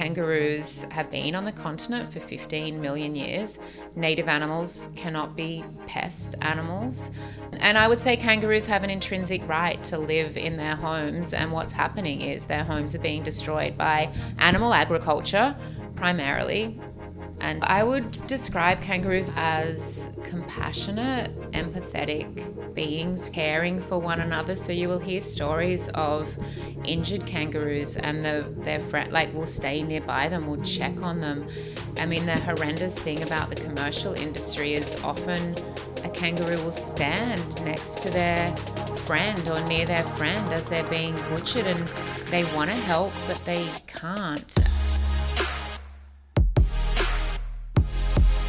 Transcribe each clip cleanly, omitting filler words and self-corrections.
kangaroos have been on the continent for 15 million years. Native animals cannot be pest animals. And I would say kangaroos have an intrinsic right to live in their homes, and what's happening is their homes are being destroyed by animal agriculture, primarily. And I would describe kangaroos as compassionate, empathetic beings, caring for one another. So you will hear stories of injured kangaroos and their friend will stay nearby them, will check on them. I mean, the horrendous thing about the commercial industry is often a kangaroo will stand next to their friend or near their friend as they're being butchered, and they want to help, but they can't.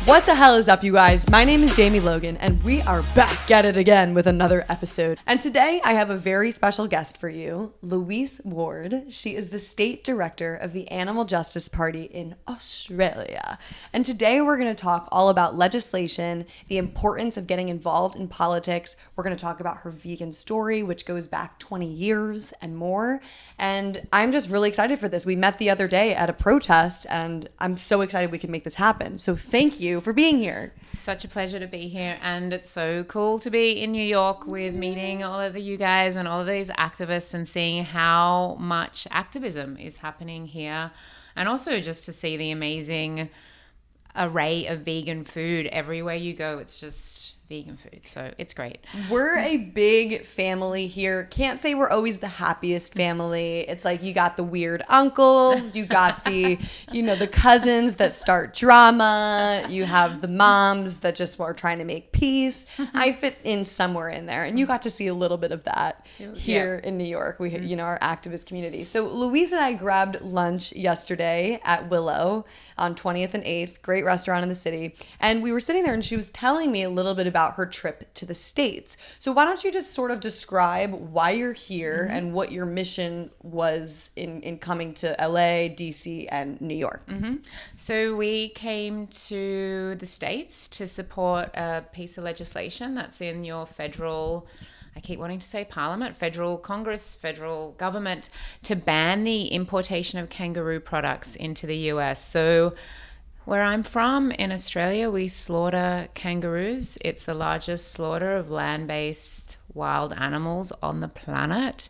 What the hell is up, you guys? My name is Jamie Logan, and we are back at it again with another episode. And today I have a very special guest for you, Louise Ward. She is the State Director of the Animal Justice Party in Australia. And today we're going to talk all about legislation, the importance of getting involved in politics. We're going to talk about her vegan story, which goes back 20 years and more. And I'm just really excited for this. We met the other day at a protest, and I'm so excited we can make this happen. So thank you for being here. Such a pleasure to be here, and it's so cool to be in New York with meeting all of you guys and all of these activists and seeing how much activism is happening here, and also just to see the amazing array of vegan food everywhere you go. It's just vegan food, so it's great. We're a big family here. Can't say we're always the happiest family. It's like you got the weird uncles, you got the the cousins that start drama, you have the moms that just are trying to make peace. I fit in somewhere in there, and you got to see a little bit of that here in New York. We our activist community. So Louise and I grabbed lunch yesterday at Willow on 20th and 8th, great restaurant in the city, and we were sitting there and she was telling me a little bit about her trip to the States. So why don't you just sort of describe why you're here and what your mission was in coming to LA, DC, and New York? So we came to the States to support a piece of legislation that's in your federal, I keep wanting to say parliament, federal Congress, federal government, to ban the importation of kangaroo products into the US. So where I'm from in Australia, we slaughter kangaroos. It's the largest slaughter of land-based wild animals on the planet,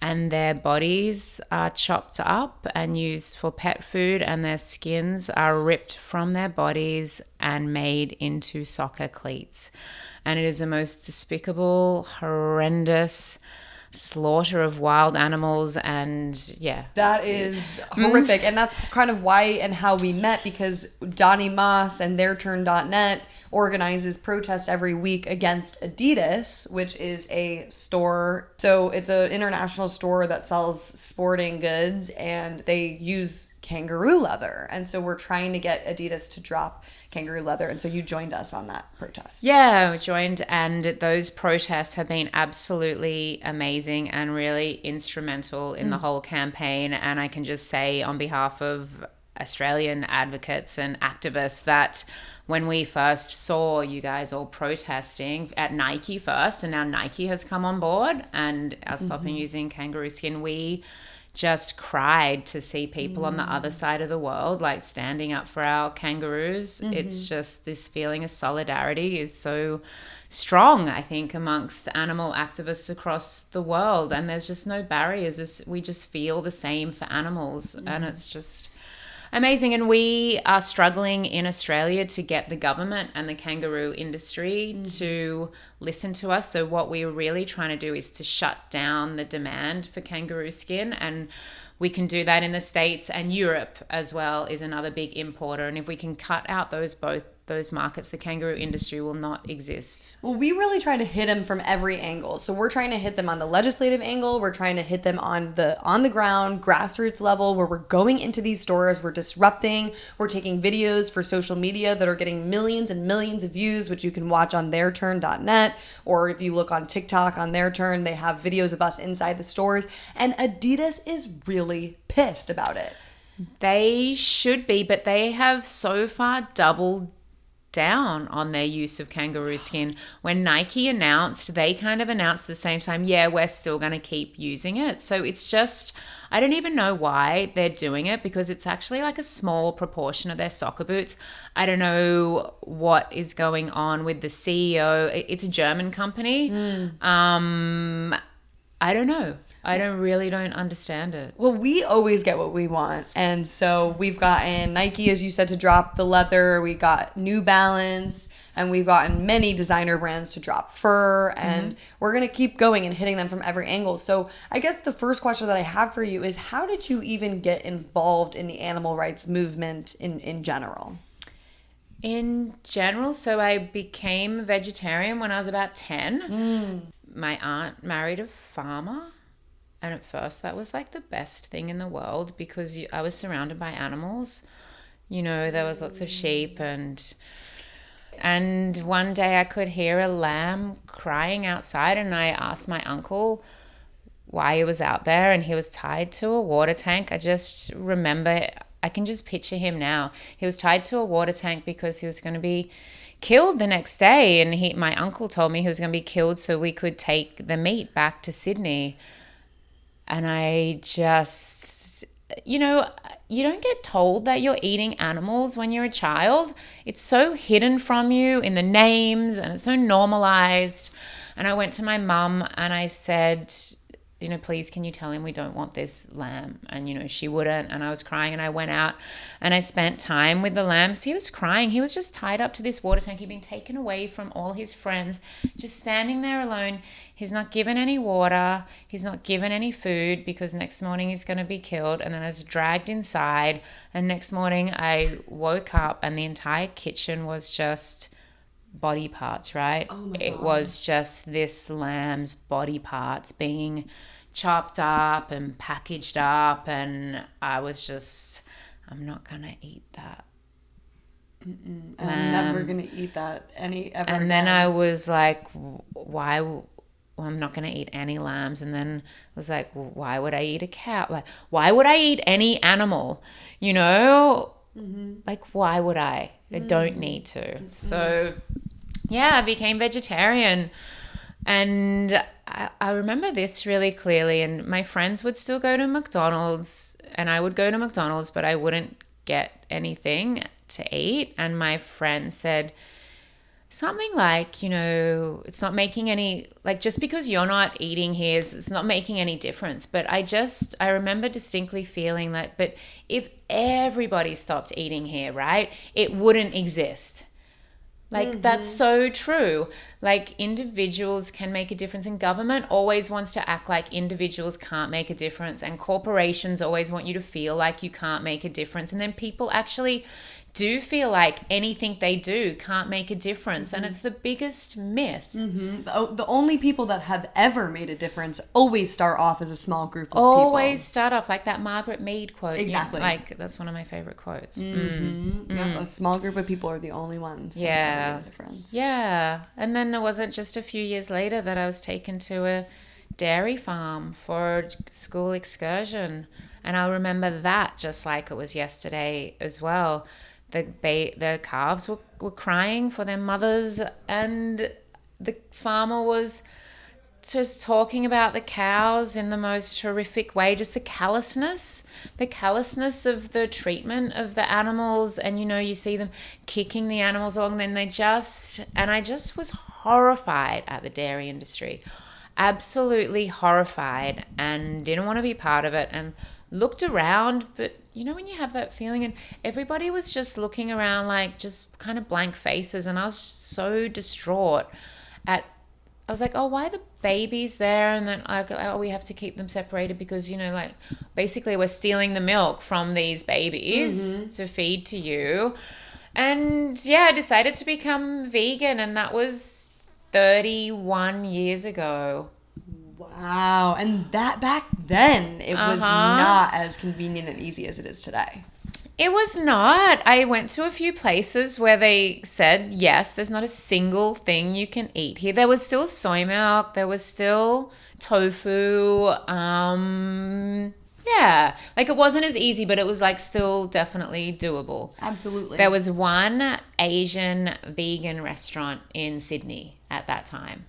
and their bodies are chopped up and used for pet food, and their skins are ripped from their bodies and made into soccer cleats. And it is the most despicable, horrendous slaughter of wild animals, and that is horrific. And that's kind of why and how we met, because Donnie Moss and theirturn.net organizes protests every week against Adidas, which is a store. So it's an international store that sells sporting goods, and they use kangaroo leather. And so we're trying to get Adidas to drop kangaroo leather. And so you joined us on that protest. Yeah, we joined, and those protests have been absolutely amazing and really instrumental in the whole campaign. And I can just say on behalf of Australian advocates and activists that when we first saw you guys all protesting at Nike first, and now Nike has come on board and are stopping using kangaroo skin, we just cried to see people on the other side of the world standing up for our kangaroos. It's just this feeling of solidarity is so strong, I think, amongst animal activists across the world, and there's just no barriers. We just feel the same for animals, and it's just amazing. And we are struggling in Australia to get the government and the kangaroo industry to listen to us. So what we're really trying to do is to shut down the demand for kangaroo skin, and we can do that in the States, and Europe as well is another big importer. And if we can cut out those markets, the kangaroo industry will not exist. Well, we really try to hit them from every angle. So we're trying to hit them on the legislative angle. We're trying to hit them on the ground, grassroots level, where we're going into these stores, we're disrupting, we're taking videos for social media that are getting millions and millions of views, which you can watch on theirturn.net, or if you look on TikTok on Their Turn, they have videos of us inside the stores, and Adidas is really pissed about it. They should be, but they have so far doubled down on their use of kangaroo skin. When Nike announced, they kind of announced at the same time, yeah, we're still going to keep using it. So it's just, I don't even know why they're doing it, because it's actually like a small proportion of their soccer boots. I don't know what is going on with the CEO. It's a German company. I don't know. I don't understand it. Well, we always get what we want. And so we've gotten Nike, as you said, to drop the leather. We got New Balance, and we've gotten many designer brands to drop fur. And we're going to keep going and hitting them from every angle. So I guess the first question that I have for you is, how did you even get involved in the animal rights movement in general? In general, so I became vegetarian when I was about 10. My aunt married a farmer. And at first that was like the best thing in the world, because I was surrounded by animals. You know, there was lots of sheep, and one day I could hear a lamb crying outside, and I asked my uncle why he was out there, and he was tied to a water tank. I just remember, I can just picture him now. He was tied to a water tank because he was going to be killed the next day, and my uncle told me he was going to be killed so we could take the meat back to Sydney. And I just, you know, you don't get told that you're eating animals when you're a child. It's so hidden from you in the names, and it's so normalized. And I went to my mum and I said, you know, please, can you tell him we don't want this lamb? And, you know, she wouldn't. And I was crying, and I went out and I spent time with the lambs. He was crying. He was just tied up to this water tank. He'd been taken away from all his friends, just standing there alone. He's not given any water. He's not given any food, because next morning he's going to be killed. And then I was dragged inside. And next morning I woke up and the entire kitchen was just body parts, right? Oh my God. It was just this lamb's body parts being chopped up and packaged up, and I was just, I'm not gonna eat that. I'm never gonna eat that ever and then I was like, why? Well, I'm not gonna eat any lambs. And then I was like, well, why would I eat a cow? Like, why would I eat any animal? You know, like, why would I? I don't need to. So yeah, I became vegetarian. And I remember this really clearly. And my friends would still go to McDonald's, and I would go to McDonald's, but I wouldn't get anything to eat. And my friend said something like, you know, it's not making any, like, just because you're not eating here, it's not making any difference. But I remember distinctly feeling that, but if everybody stopped eating here, right, it wouldn't exist. Like, that's so true. Like, individuals can make a difference, and government always wants to act like individuals can't make a difference, and corporations always want you to feel like you can't make a difference. And then people actually do feel like anything they do can't make a difference. And it's the biggest myth. The only people that have ever made a difference always start off as a small group of people. Always start off like that Margaret Mead quote. Exactly. Yeah, like, that's one of my favorite quotes. Yeah, a small group of people are the only ones that ever made a difference. Yeah. And then it wasn't just a few years later that I was taken to a dairy farm for a school excursion. And I remember that just like it was yesterday as well. The calves were crying for their mothers, and the farmer was just talking about the cows in the most horrific way, just the callousness of the treatment of the animals. And, you know, you see them kicking the animals along, and I just was horrified at the dairy industry, absolutely horrified, and didn't want to be part of it, and looked around. But you know, when you have that feeling, and everybody was just looking around like just kind of blank faces, and I was so distraught I was like, oh, why are the babies there? And then we have to keep them separated because, you know, like, basically we're stealing the milk from these babies to feed to you. And yeah, I decided to become vegan, and that was 31 years ago. Wow. And that back then, it was not as convenient and easy as it is today. It was not. I went to a few places where they said, yes, there's not a single thing you can eat here. There was still soy milk. There was still tofu. Yeah. Like it wasn't as easy, but it was like still definitely doable. Absolutely. There was one Asian vegan restaurant in Sydney at that time.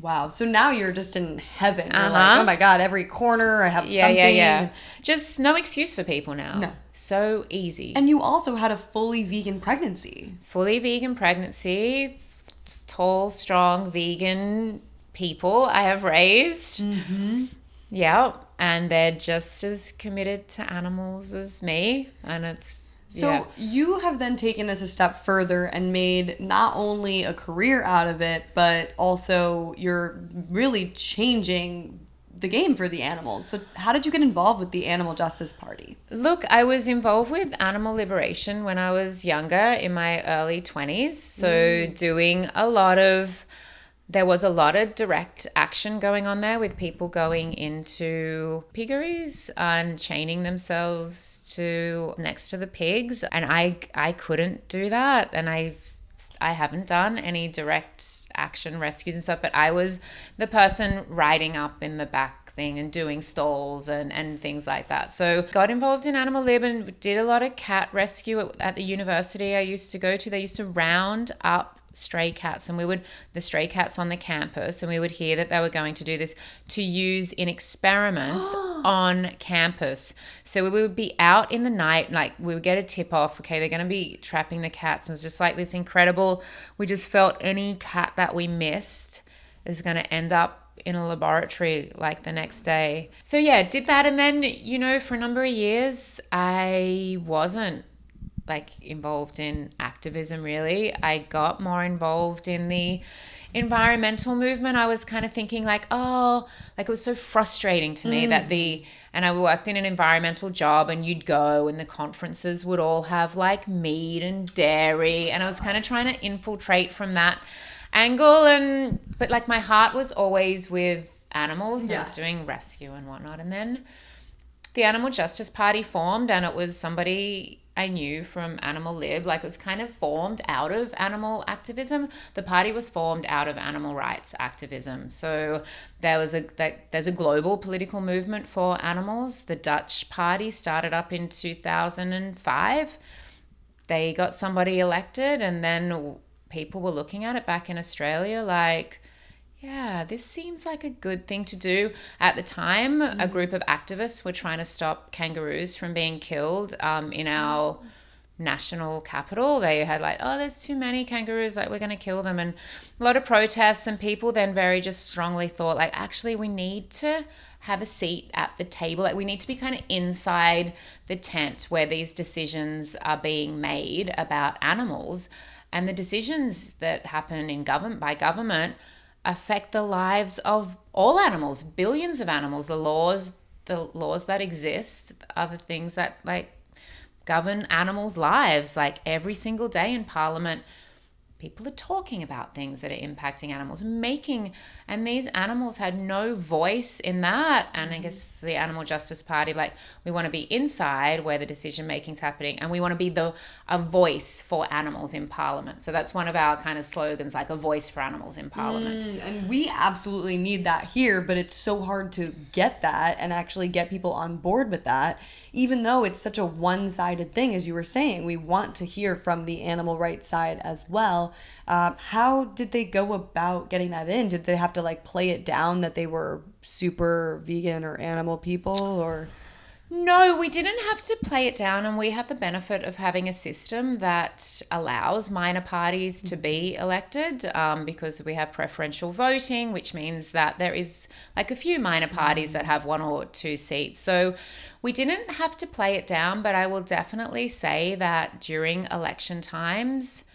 Wow. So now you're just in heaven. You're like, oh my God, every corner I have something. Yeah. Just no excuse for people now. No. So easy. And you also had a fully vegan pregnancy. Fully vegan pregnancy, tall, strong, vegan people I have raised. Mm-hmm. Yeah. And they're just as committed to animals as me. And it's... So you have then taken this a step further and made not only a career out of it, but also you're really changing the game for the animals. So how did you get involved with the Animal Justice Party? Look, I was involved with animal liberation when I was younger, in my early 20s. So doing a lot of... There was a lot of direct action going on there with people going into piggeries and chaining themselves to next to the pigs. And I couldn't do that. And I haven't done any direct action rescues and stuff, but I was the person riding up in the back thing and doing stalls and things like that. So got involved in animal lib and did a lot of cat rescue at the university I used to go to. They used to round up stray cats, and the stray cats on the campus, and we would hear that they were going to do this to use in experiments on campus. So we would be out in the night, like we would get a tip off, okay, they're going to be trapping the cats, and it's just like this incredible, we just felt any cat that we missed is going to end up in a laboratory like the next day. So yeah, did that, and then, you know, for a number of years I wasn't like involved in activism really. I got more involved in the environmental movement. I was kind of thinking like, oh, like it was so frustrating to me that and I worked in an environmental job, and you'd go and the conferences would all have like meat and dairy, and I was kind of trying to infiltrate from that angle, but like my heart was always with animals. Yes. I was doing rescue and whatnot, and then the Animal Justice Party formed, and it was somebody I knew from Animal Lib. Like it was kind of formed out of animal activism. The party was formed out of animal rights activism. So there's a global political movement for animals. The Dutch party started up in 2005. They got somebody elected, and then people were looking at it back in Australia like, yeah, this seems like a good thing to do. At the time, a group of activists were trying to stop kangaroos from being killed in our national capital. They had like, oh, there's too many kangaroos, like we're going to kill them. And a lot of protests, and people then very just strongly thought like, actually, we need to have a seat at the table. Like we need to be kind of inside the tent where these decisions are being made about animals. And the decisions that happen in by government affect the lives of all animals, billions of animals. The laws that exist are the things that like govern animals' lives. Like every single day in Parliament, people are talking about things that are impacting animals, and these animals had no voice in that. And I guess the Animal Justice Party, like, we want to be inside where the decision making's happening, and we want to be a voice for animals in Parliament. So that's one of our kind of slogans, like a voice for animals in Parliament. And we absolutely need that here, but it's so hard to get that and actually get people on board with that, even though it's such a one-sided thing, as you were saying. We want to hear from the animal rights side as well. How did they go about getting that in? Did they have to like play it down that they were super vegan or animal people, or? No, we didn't have to play it down, and we have the benefit of having a system that allows minor parties to be elected because we have preferential voting, which means that there is like a few minor parties that have 1 or 2 seats. So we didn't have to play it down, but I will definitely say that during election times,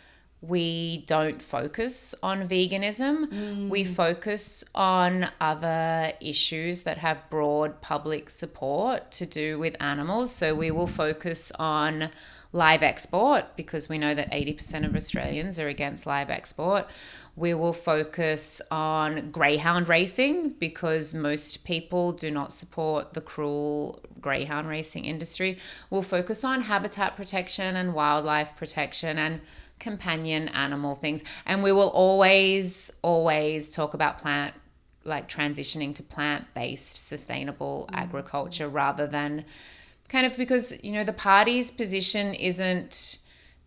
we don't focus on veganism. We focus on other issues that have broad public support to do with animals. So we will focus on live export, because we know that 80% of Australians are against live export. We will focus on greyhound racing, because most people do not support the cruel greyhound racing industry. We'll focus on habitat protection and wildlife protection and companion animal things. And we will always talk about like transitioning to plant-based sustainable agriculture rather than kind of, because, you know, the party's position isn't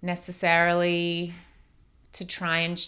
necessarily to try and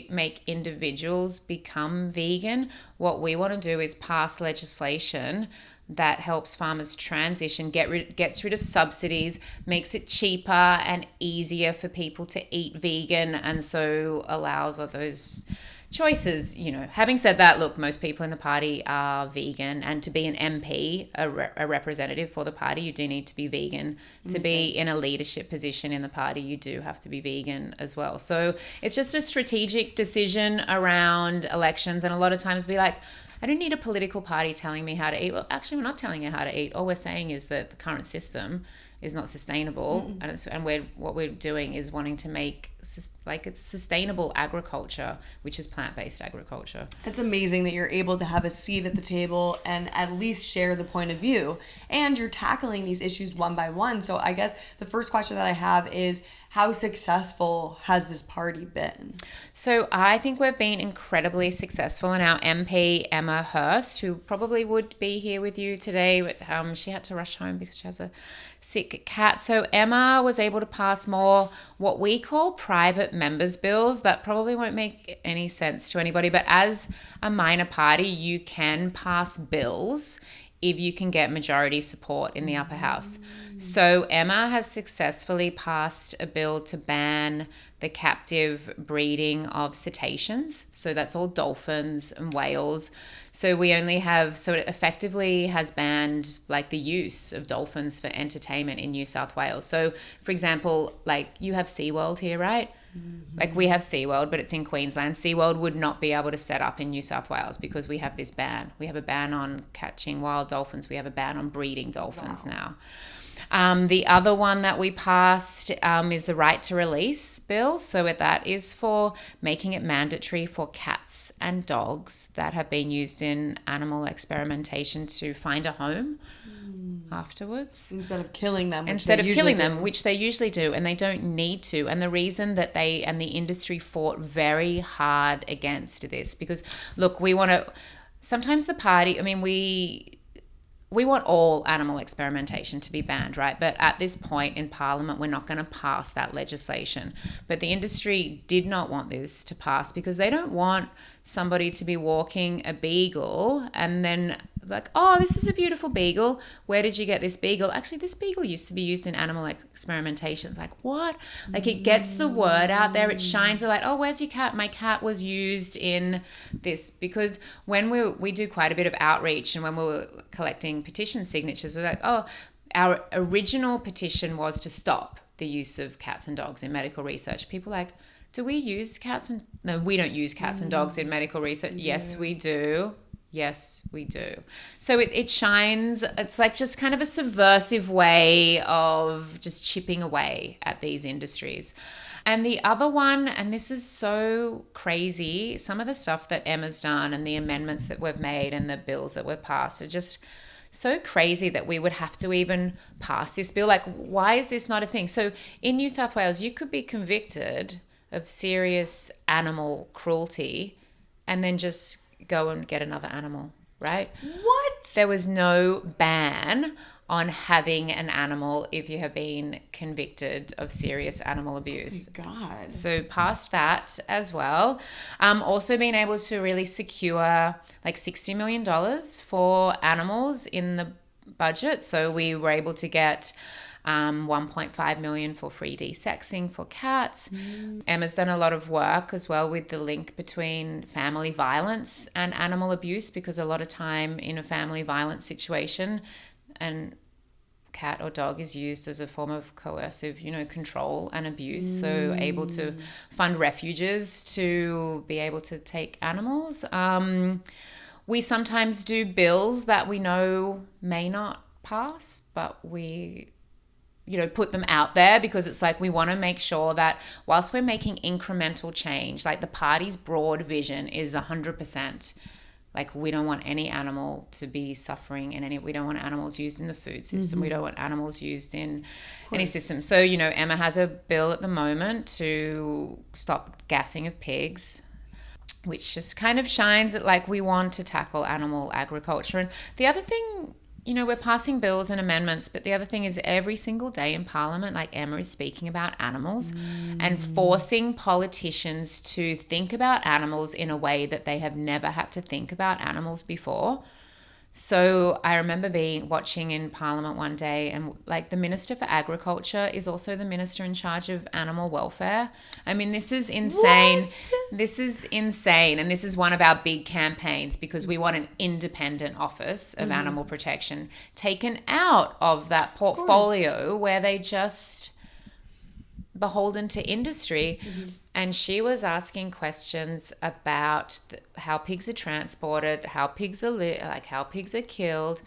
make individuals become vegan. What we want to do is pass legislation that helps farmers transition, gets rid of subsidies, makes it cheaper and easier for people to eat vegan, and so allows all those choices. You know, having said that, look, most people in the party are vegan, and to be an MP, a representative for the party, you do need to be vegan. To be in a leadership position in the party, you do have to be vegan as well. So it's just a strategic decision around elections, and a lot of times be like, I don't need a political party telling me how to eat. Well, actually, we're not telling you how to eat. All we're saying is that the current system is not sustainable, and what we're doing is wanting to make it's sustainable agriculture, which is plant-based agriculture. It's amazing that you're able to have a seat at the table and at least share the point of view, and you're tackling these issues one by one. So I guess the first question that I have is, how successful has this party been? So I think we've been incredibly successful, and our MP, Emma Hurst, who probably would be here with you today, but she had to rush home because she has a sick cat. So Emma was able to pass more what we call private members' bills. That probably won't make any sense to anybody, but as a minor party, you can pass bills if you can get majority support in the upper house. So Emma has successfully passed a bill to ban the captive breeding of cetaceans. So that's all dolphins and whales. So we only have, so it effectively has banned like the use of dolphins for entertainment in New South Wales. So for example, like you have SeaWorld here, right? Like we have SeaWorld, but it's in Queensland. SeaWorld would not be able to set up in New South Wales because we have this ban. We have a ban on catching wild dolphins. We have a ban on breeding dolphins now. The other one that we passed is the right to release bill. So that is for making it mandatory for cats and dogs that have been used in animal experimentation to find a home afterwards. Instead of killing them. Which they usually do, and they don't need to. And the reason that they and the industry fought very hard against this, because look, sometimes the party, I mean, we want all animal experimentation to be banned, right? But at this point in Parliament, we're not going to pass that legislation. But the industry did not want this to pass because they don't want somebody to be walking a beagle and then like, oh, this is a beautiful beagle. Where did you get this beagle? Actually, this beagle used to be used in animal experimentation. It's like, what? Like it gets the word out there. It shines a light. Oh, where's your cat? My cat was used in this. Because when we do quite a bit of outreach, and when we were collecting petition signatures, we're like, oh, our original petition was to stop the use of cats and dogs in medical research. People are like, do we use cats and... No, we don't use cats and dogs in medical research. Yes, we do. Yes, we do. So it shines. It's like just kind of a subversive way of just chipping away at these industries. And the other one, and this is so crazy, some of the stuff that Emma's done and the amendments that we've made and the bills that we've passed are just so crazy that we would have to even pass this bill. Like, why is this not a thing? So in New South Wales, you could be convicted of serious animal cruelty and then just go and get another animal, right? What? There was no ban on having an animal if you have been convicted of serious animal abuse. Oh my God. So past that as well. Also being able to really secure like $60 million for animals in the budget. So we were able to get 1.5 million for free desexing for cats. Emma's done a lot of work as well with the link between family violence and animal abuse, because a lot of time in a family violence situation, and cat or dog is used as a form of coercive, control and abuse. So able to fund refuges to be able to take animals. We sometimes do bills that we know may not pass, but we put them out there because it's like we want to make sure that whilst we're making incremental change, like the party's broad vision is 100%. Like we don't want any animal to be suffering we don't want animals used in the food system. We don't want animals used in any system. So, Emma has a bill at the moment to stop gassing of pigs. which just kind of shines at like we want to tackle animal agriculture. And the other thing, you know, we're passing bills and amendments, but the other thing is every single day in Parliament, like Emma is speaking about animals and forcing politicians to think about animals in a way that they have never had to think about animals before. So I remember watching in Parliament one day, and like the Minister for Agriculture is also the minister in charge of animal welfare. I mean, this is insane. What? This is insane. And this is one of our big campaigns because we want an independent office of animal protection taken out of that portfolio where they just beholden to industry. And she was asking questions about how pigs are transported, how pigs are how pigs are killed.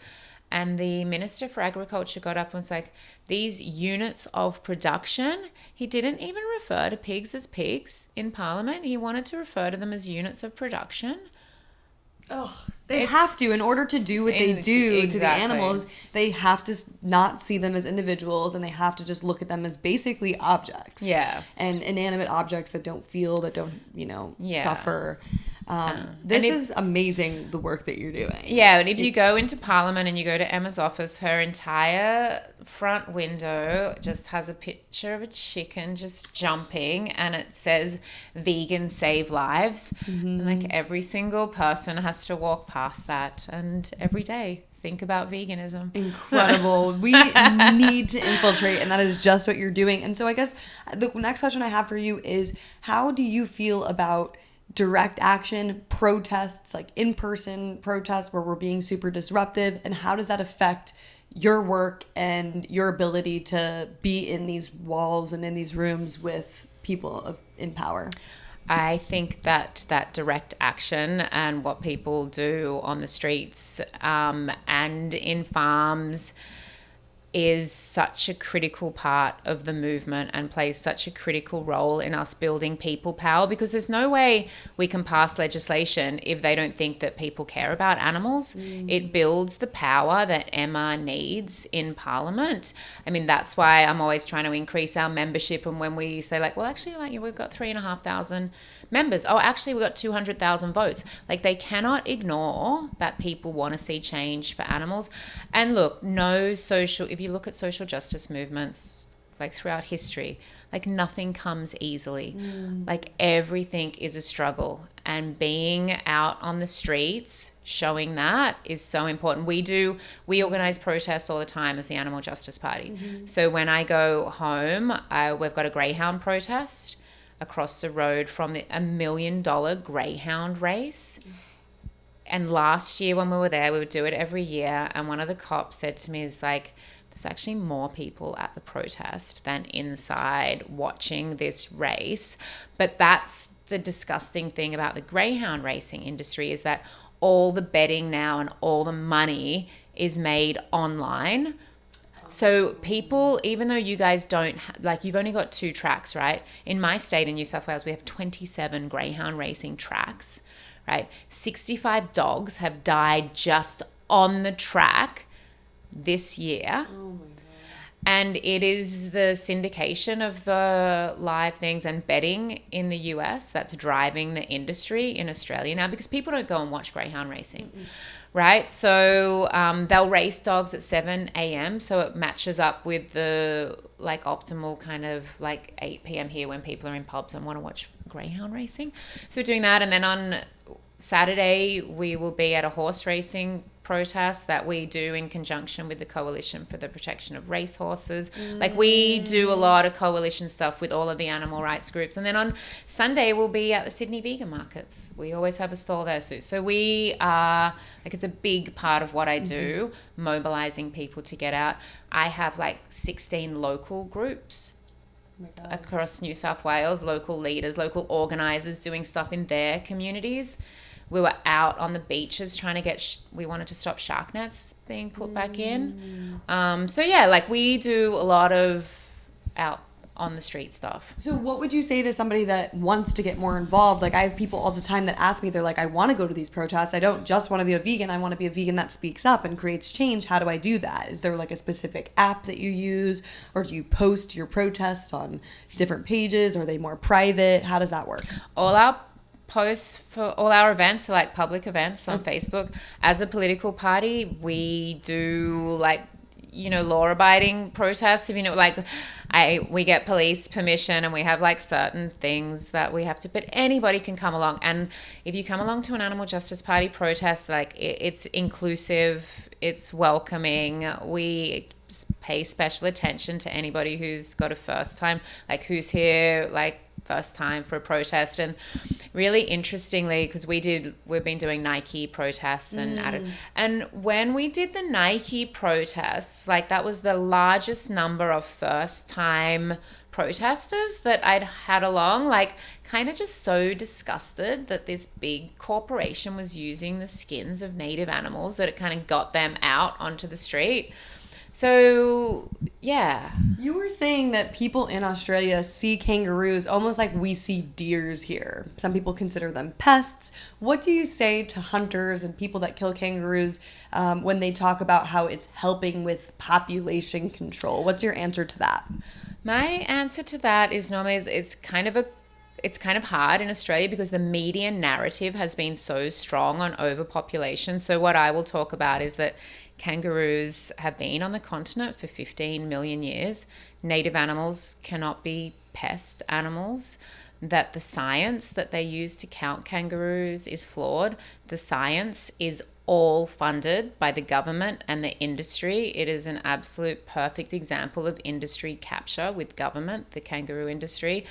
And the Minister for Agriculture got up and was like, these units of production, he didn't even refer to pigs as pigs in Parliament. He wanted to refer to them as units of production. Oh, they have to, in order to do what they do to the animals, they have to not see them as individuals, and they have to just look at them as basically objects. Yeah. And inanimate objects that don't feel, that don't, suffer. This is amazing, the work that you're doing. Yeah, and if you go into Parliament and you go to Emma's office, her entire front window just has a picture of a chicken just jumping, and it says "Vegan Save Lives." And like every single person has to walk past that, and every day think about veganism. Incredible. We need to infiltrate, and that is just what you're doing. And so I guess the next question I have for you is, how do you feel about direct action, protests, like in-person protests where we're being super disruptive, and how does that affect your work and your ability to be in these walls and in these rooms with people in power? I think that direct action and what people do on the streets and in farms is such a critical part of the movement and plays such a critical role in us building people power, because there's no way we can pass legislation if they don't think that people care about animals. It builds the power that Emma needs in Parliament. I mean, that's why I'm always trying to increase our membership. And when we say like, well, actually, like we've got 3,500 members. Oh, actually, we've got 200,000 votes. Like, they cannot ignore that people want to see change for animals. And look, if you look at social justice movements, like throughout history, like nothing comes easily. Like everything is a struggle. And being out on the streets, showing that is so important. We organize protests all the time as the Animal Justice Party. So when I go home, we've got a greyhound protest across the road from the $1 million greyhound race. And last year when we were there, we would do it every year. And one of the cops said to me, is like, there's actually more people at the protest than inside watching this race. But that's the disgusting thing about the greyhound racing industry, is that all the betting now and all the money is made online. So people, even though you guys don't, you've only got 2 tracks, right? In my state in New South Wales, we have 27 greyhound racing tracks, right? 65 dogs have died just on the track this year. Oh my God. And it is the syndication of the live things and betting in the US that's driving the industry in Australia now, because people don't go and watch greyhound racing. Right? So they'll race dogs at 7 a.m. So it matches up with the optimal kind of 8 p.m. here when people are in pubs and want to watch greyhound racing. So we're doing that. And then on Saturday, we will be at a horse racing protest that we do in conjunction with the Coalition for the Protection of Racehorses. We do a lot of coalition stuff with all of the animal rights groups. And then on Sunday, we'll be at the Sydney Vegan Markets. We always have a stall there, Sue. So we are, it's a big part of what I do, mobilizing people to get out. I have 16 local groups across New South Wales, local leaders, local organisers doing stuff in their communities. We were out on the beaches trying to get, we wanted to stop shark nets being put back in. We do a lot of out on the street stuff. So what would you say to somebody that wants to get more involved? I have people all the time that ask me, they're like, I want to go to these protests. I don't just want to be a vegan. I want to be a vegan that speaks up and creates change. How do I do that? Is there a specific app that you use, or do you post your protests on different pages? Are they more private? How does that work? All our post for all our events, so like public events on Facebook. As a political party, we do like, you know, law-abiding protests. If you know, like, we get police permission and we have like certain things that we have to. But anybody can come along, and if you come along to an Animal Justice Party protest, like it's inclusive, it's welcoming. We pay special attention to anybody who's got a first time, like who's here, like first time for a protest. And really interestingly, because we've been doing Nike protests and when we did the Nike protests, like that was the largest number of first time protesters that I'd had along, like kind of just so disgusted that this big corporation was using the skins of native animals, that it kind of got them out onto the street. So, yeah. You were saying that people in Australia see kangaroos almost like we see deers here. Some people consider them pests. What do you say to hunters and people that kill kangaroos when they talk about how it's helping with population control? What's your answer to that? My answer to that is normally it's kind of hard in Australia because the media narrative has been so strong on overpopulation. So what I will talk about is that kangaroos have been on the continent for 15 million years. Native animals cannot be pest animals. That the science that they use to count kangaroos is flawed. The science is all funded by the government and the industry. It is an absolute perfect example of industry capture with government, the kangaroo industry.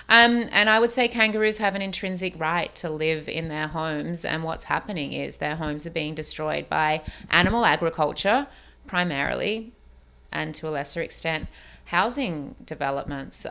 And I would say kangaroos have an intrinsic right to live in their homes. And what's happening is their homes are being destroyed by animal agriculture primarily, and to a lesser extent, housing developments.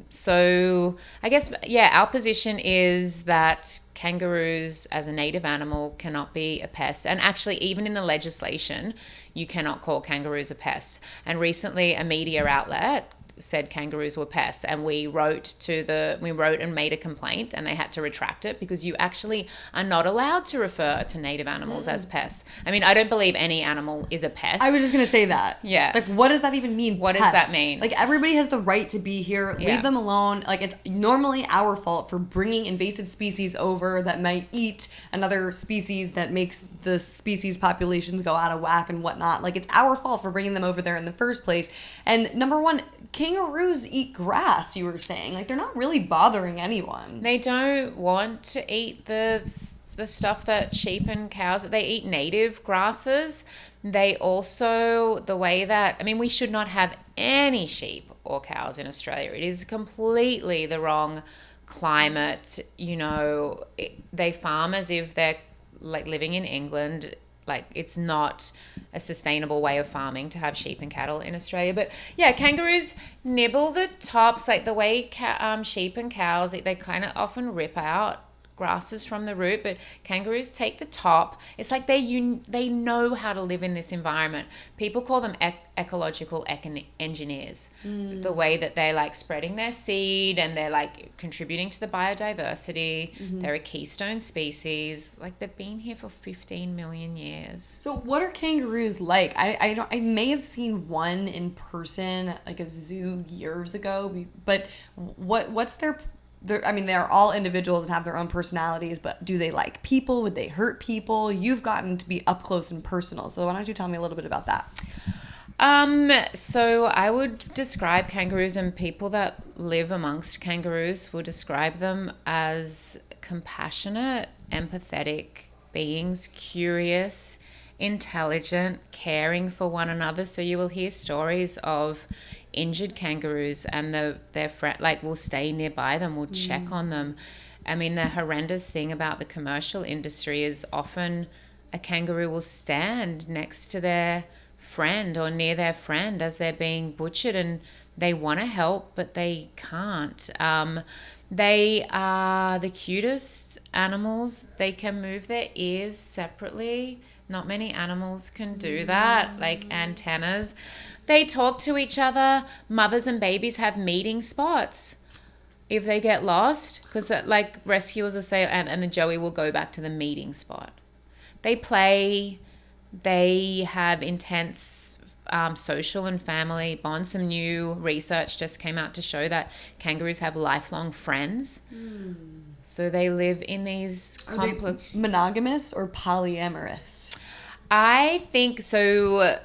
So I guess, yeah, our position is that kangaroos as a native animal cannot be a pest. And actually, even in the legislation, you cannot call kangaroos a pest. And recently, a media outlet said kangaroos were pests, and we wrote and made a complaint, and they had to retract it because you actually are not allowed to refer to native animals as pests. I mean, I don't believe any animal is a pest. I was just going to say that. Yeah. Like, what does that even mean? What pest? Does that mean? Like, everybody has the right to be here. Yeah. Leave them alone. Like, it's normally our fault for bringing invasive species over that might eat another species that makes the species populations go out of whack and whatnot. Like, it's our fault for bringing them over there in the first place. And number one, kangaroos eat grass, you were saying. Like, they're not really bothering anyone. They don't want to eat the stuff that sheep and cows, they eat native grasses. They also, the way that, I mean, we should not have any sheep or cows in Australia. It is completely the wrong climate. You know, they farm as if they're like living in England. Like, it's not a sustainable way of farming to have sheep and cattle in Australia. But yeah, kangaroos nibble the tops, like the way sheep and cows, they kind of often rip out grasses from the root, but kangaroos take the top. It's like they know how to live in this environment. People call them ecological engineers. The way that they're like spreading their seed and they're like contributing to the biodiversity. They're a keystone species. Like, they've been here for 15 million years. So what are kangaroos like? I may have seen one in person, like a zoo years ago, but what's their I mean, they're all individuals and have their own personalities, but do they like people? Would they hurt people? You've gotten to be up close and personal. So why don't you tell me a little bit about that? So I would describe kangaroos, and people that live amongst kangaroos will describe them as compassionate, empathetic beings, curious, intelligent, caring for one another. So you will hear stories of injured kangaroos, and their friend like will stay nearby them, will check on them. I mean, the horrendous thing about the commercial industry is often a kangaroo will stand next to their friend or near their friend as they're being butchered, and they want to help, but they can't. They are the cutest animals. They can move their ears separately. Not many animals can do that, like antennas. They talk to each other. Mothers and babies have meeting spots if they get lost, because like rescuers will say, and the joey will go back to the meeting spot. They play. They have intense social and family bonds. Some new research just came out to show that kangaroos have lifelong friends. So they live in these monogamous or polyamorous? I think so.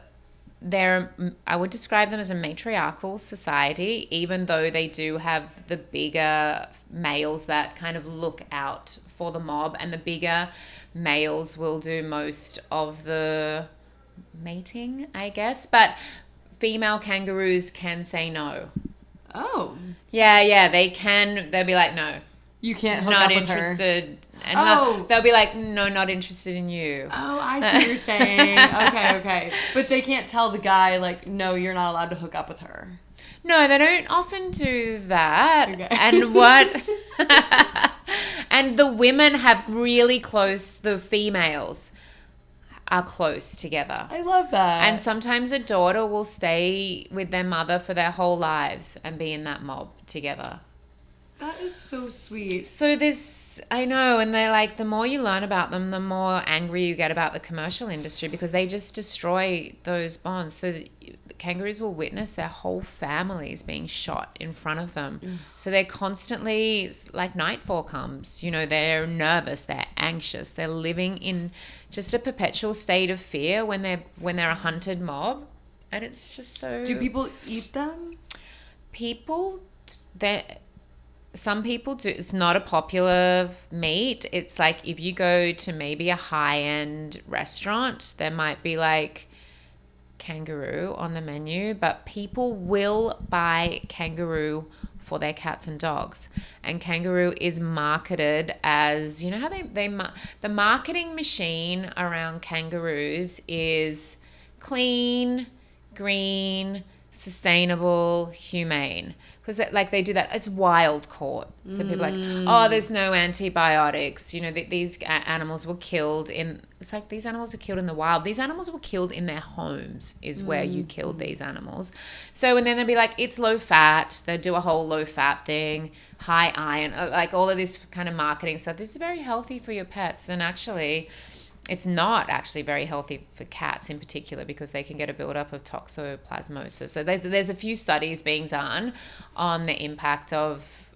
I would describe them as a matriarchal society, even though they do have the bigger males that kind of look out for the mob, and the bigger males will do most of the mating, I guess. But female kangaroos can say no. Oh. Yeah, they can. They'll be like, no. You can't hook not up with interested. her. And they'll be like, no, not interested in you. Oh, I see what you're saying. Okay. But they can't tell the guy, like, no, you're not allowed to hook up with her. No, they don't often do that. Okay. And and the women have really close, the females are close together. I love that. And sometimes a daughter will stay with their mother for their whole lives and be in that mob together. That is so sweet. So I know, and they're like, the more you learn about them, the more angry you get about the commercial industry, because they just destroy those bonds. So the kangaroos will witness their whole families being shot in front of them. So they're constantly, like nightfall comes, they're nervous, they're anxious, they're living in just a perpetual state of fear when they're a hunted mob. And it's just so... Do people eat them? Some people do. It's not a popular meat. It's like if you go to maybe a high-end restaurant, there might be like kangaroo on the menu, but people will buy kangaroo for their cats and dogs. And kangaroo is marketed as, how the marketing machine around kangaroos is clean, green, sustainable, humane. Because they do that. It's wild caught. So people are like, oh, there's no antibiotics. These animals were killed in... It's like these animals were killed in the wild. These animals were killed in their homes is where you killed these animals. So, and then they'll be like, it's low fat. They'll do a whole low fat thing, high iron, like all of this kind of marketing stuff. This is very healthy for your pets. And actually... It's not actually very healthy for cats in particular, because they can get a buildup of toxoplasmosis. So there's a few studies being done on the impact of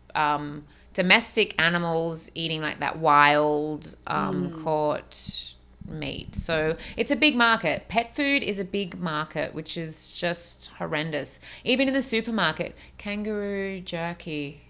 domestic animals eating like that wild caught meat. So it's a big market. Pet food is a big market, which is just horrendous. Even in the supermarket, kangaroo jerky.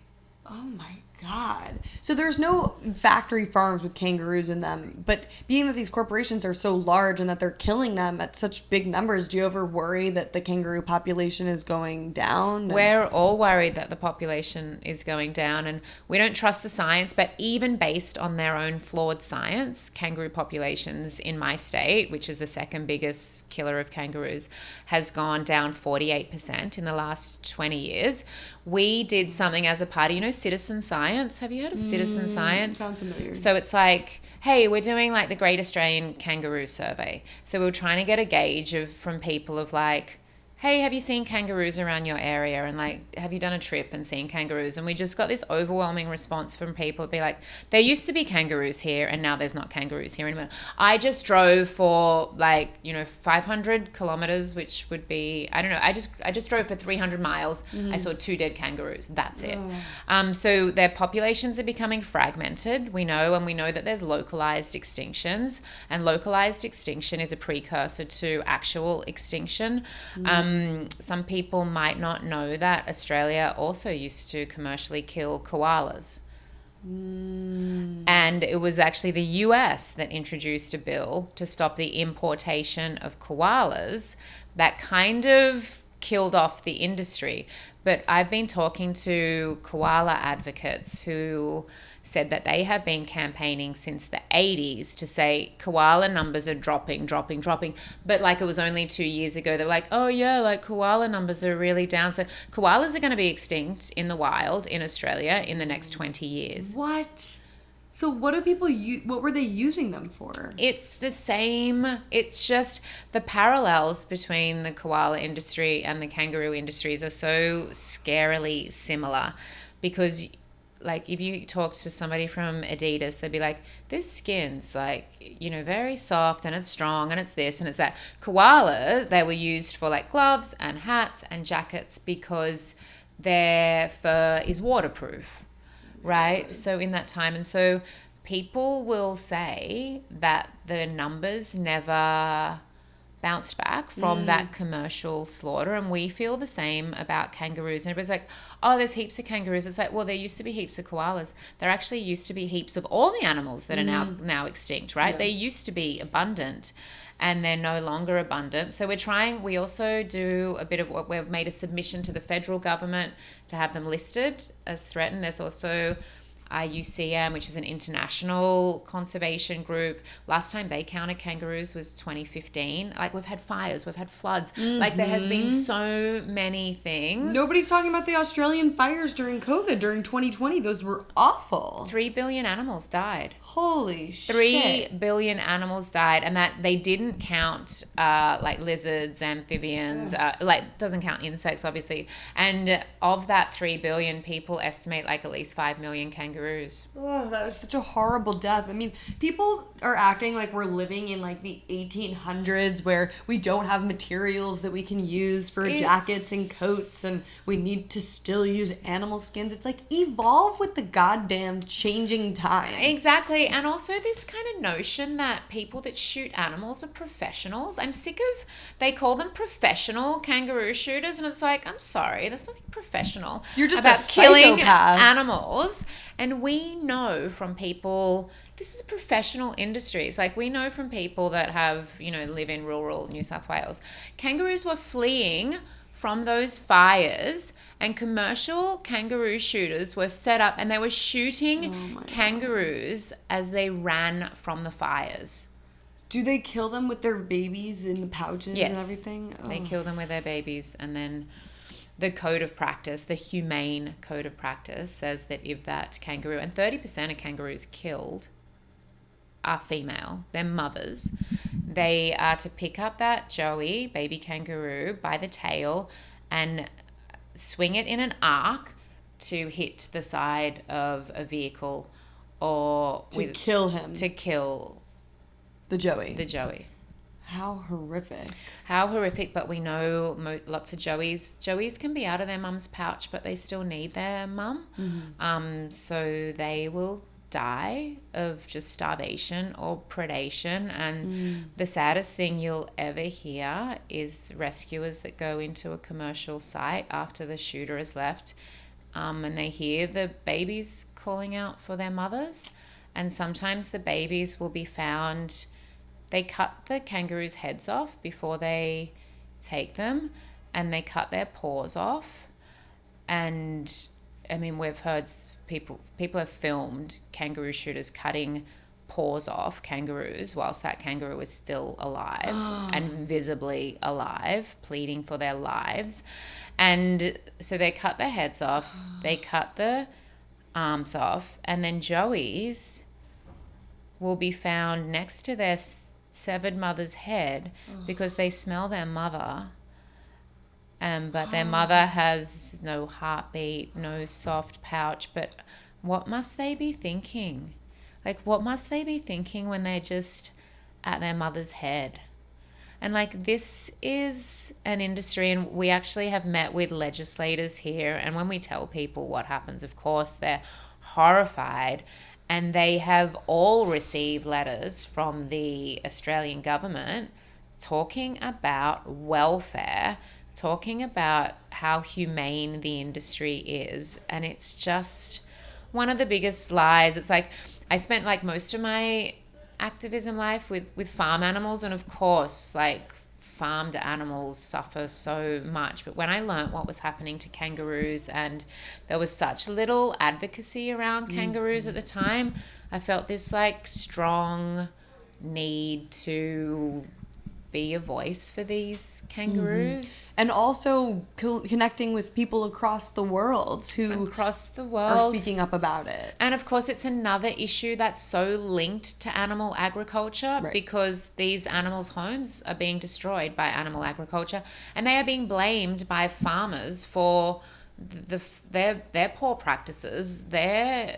Oh my God. So there's no factory farms with kangaroos in them, but being that these corporations are so large and that they're killing them at such big numbers, do you ever worry that the kangaroo population is going down? We're all worried that the population is going down, and we don't trust the science, but even based on their own flawed science, kangaroo populations in my state, which is the second biggest killer of kangaroos, has gone down 48% in the last 20 years. We did something as a party, citizen science. Have you heard of citizen science? Sounds familiar. So it's like, hey, we're doing like the Great Australian Kangaroo Survey. So we were trying to get a gauge from people of like, hey, have you seen kangaroos around your area? And like, have you done a trip and seen kangaroos? And we just got this overwhelming response from people to be like, there used to be kangaroos here and now there's not kangaroos here anymore. I just drove for 500 kilometers, which would be, I don't know, I just drove for 300 miles. I saw 2 dead kangaroos. That's it. So their populations are becoming fragmented. We know that there's localized extinctions, and localized extinction is a precursor to actual extinction. Some people might not know that Australia also used to commercially kill koalas. And it was actually the US that introduced a bill to stop the importation of koalas that kind of killed off the industry. But I've been talking to koala advocates who said that they have been campaigning since the 80s to say koala numbers are dropping. But like it was only 2 years ago, they're like, oh yeah, like koala numbers are really down. So koalas are going to be extinct in the wild in Australia in the next 20 years. What? So what do people what were they using them for? It's the same. It's just the parallels between the koala industry and the kangaroo industries are so scarily similar, because like if you talk to somebody from Adidas, they'd be like, this skin's like, you know, very soft and it's strong and it's this and it's that. Koala, they were used for like gloves and hats and jackets because their fur is waterproof, right? So in that time, and so people will say that the numbers never bounced back from that commercial slaughter, and we feel the same about kangaroos. And everybody's like, oh, there's heaps of kangaroos. It's like, well, there used to be heaps of koalas. There actually used to be heaps of all the animals that are now extinct, right? Yeah. They used to be abundant and they're no longer abundant. So we also do a bit of what we've made a submission to the federal government to have them listed as threatened. There's also IUCN, which is an international conservation group. Last time they counted kangaroos was 2015. Like, we've had fires, we've had floods. Like, there has been so many things. Nobody's talking about the Australian fires during COVID, during 2020. Those were awful. 3 billion animals died. Holy shit. 3 billion animals died, and that they didn't count like lizards, amphibians, like doesn't count insects, obviously. And of that 3 billion, people estimate like at least 5 million kangaroos. Oh, that was such a horrible death. I mean, people are acting like we're living in like the 1800s where we don't have materials that we can use for jackets and coats and we need to still use animal skins. It's like, evolve with the goddamn changing times. Exactly. And also this kind of notion that people that shoot animals are professionals. I'm sick of, they call them professional kangaroo shooters, and it's like, I'm sorry, there's nothing professional You're just about a killing psychopath. animals. And we know from people, this is a professional industry. It's like, we know from people that have, you know, live in rural New South Wales, kangaroos were fleeing from those fires, and commercial kangaroo shooters were set up and they were shooting kangaroos as they ran from the fires. Do they kill them with their babies in the pouches and everything? Oh. They kill them with their babies, and then the code of practice, the humane code of practice, says that if that kangaroo, and 30% of kangaroos killed are female, they're mothers, they are to pick up that joey, baby kangaroo, by the tail and swing it in an arc to hit the side of a vehicle or kill him. To kill the joey. How horrific, but we know lots of joeys can be out of their mum's pouch, but they still need their mum. So they will die of just starvation or predation. And the saddest thing you'll ever hear is rescuers that go into a commercial site after the shooter has left, and they hear the babies calling out for their mothers. And sometimes the babies will be found, they cut the kangaroos' heads off before they take them, and they cut their paws off. And I mean, we've heard people have filmed kangaroo shooters cutting paws off kangaroos whilst that kangaroo is still alive and visibly alive, pleading for their lives. And so they cut their heads off, they cut the arms off, and then joeys will be found next to their severed mother's head because they smell their mother, but their mother has no heartbeat, no soft pouch. But what must they be thinking? Like, what must they be thinking when they're just at their mother's head? And like, this is an industry, and we actually have met with legislators here, and when we tell people what happens, of course they're horrified. And they have all received letters from the Australian government talking about welfare, talking about how humane the industry is. And it's just one of the biggest lies. It's like, I spent like most of my activism life with farm animals, and of course, like, farmed animals suffer so much. But when I learnt what was happening to kangaroos, and there was such little advocacy around kangaroos at the time, I felt this like strong need to be a voice for these kangaroos. And also connecting with people across the world who are speaking up about it. And of course, it's another issue that's so linked to animal agriculture, because these animals' homes are being destroyed by animal agriculture, and they are being blamed by farmers for their poor practices, their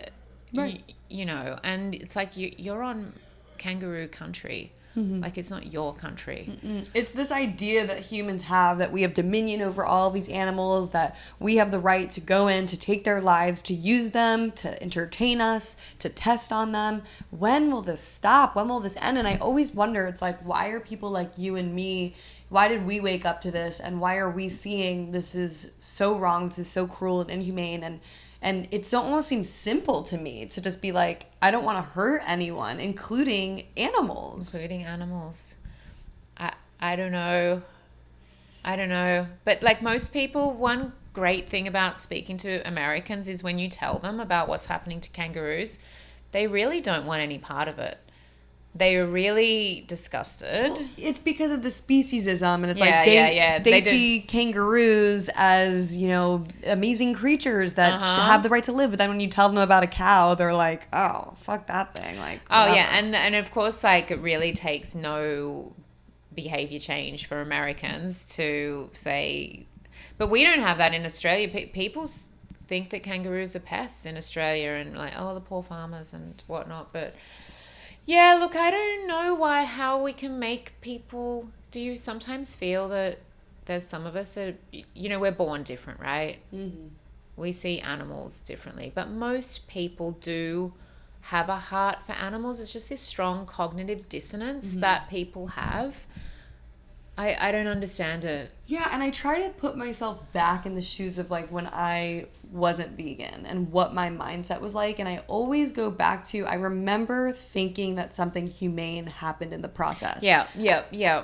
Right. you know, and it's like you're on kangaroo country. Like, it's not your country. It's this idea that humans have, that we have dominion over all of these animals, that we have the right to go in, to take their lives, to use them, to entertain us, to test on them. When will this stop? When will this end? And I always wonder, it's like, why are people like you and me, why did we wake up to this? And why are we seeing this is so wrong, this is so cruel and inhumane? And it almost seems simple to me to just be like, I don't want to hurt anyone, including animals. I don't know. But like most people, one great thing about speaking to Americans is when you tell them about what's happening to kangaroos, they really don't want any part of it. They are really disgusted. Well, it's because of the speciesism, and it's they see kangaroos as, you know, amazing creatures that have the right to live. But then when you tell them about a cow, they're like, "Oh, fuck that thing!" Like, whatever. And of course, like, it really takes no behavior change for Americans to say, but we don't have that in Australia. People think that kangaroos are pests in Australia, and like, oh, the poor farmers and whatnot, but. Yeah, look, I don't know how we can make people... Do you sometimes feel that there's some of us that, you know, we're born different, right? Mm-hmm. We see animals differently. But most people do have a heart for animals. It's just this strong cognitive dissonance that people have. I don't understand it. Yeah, and I try to put myself back in the shoes of like when I wasn't vegan and what my mindset was like. And I always go back to, I remember thinking that something humane happened in the process. Yeah.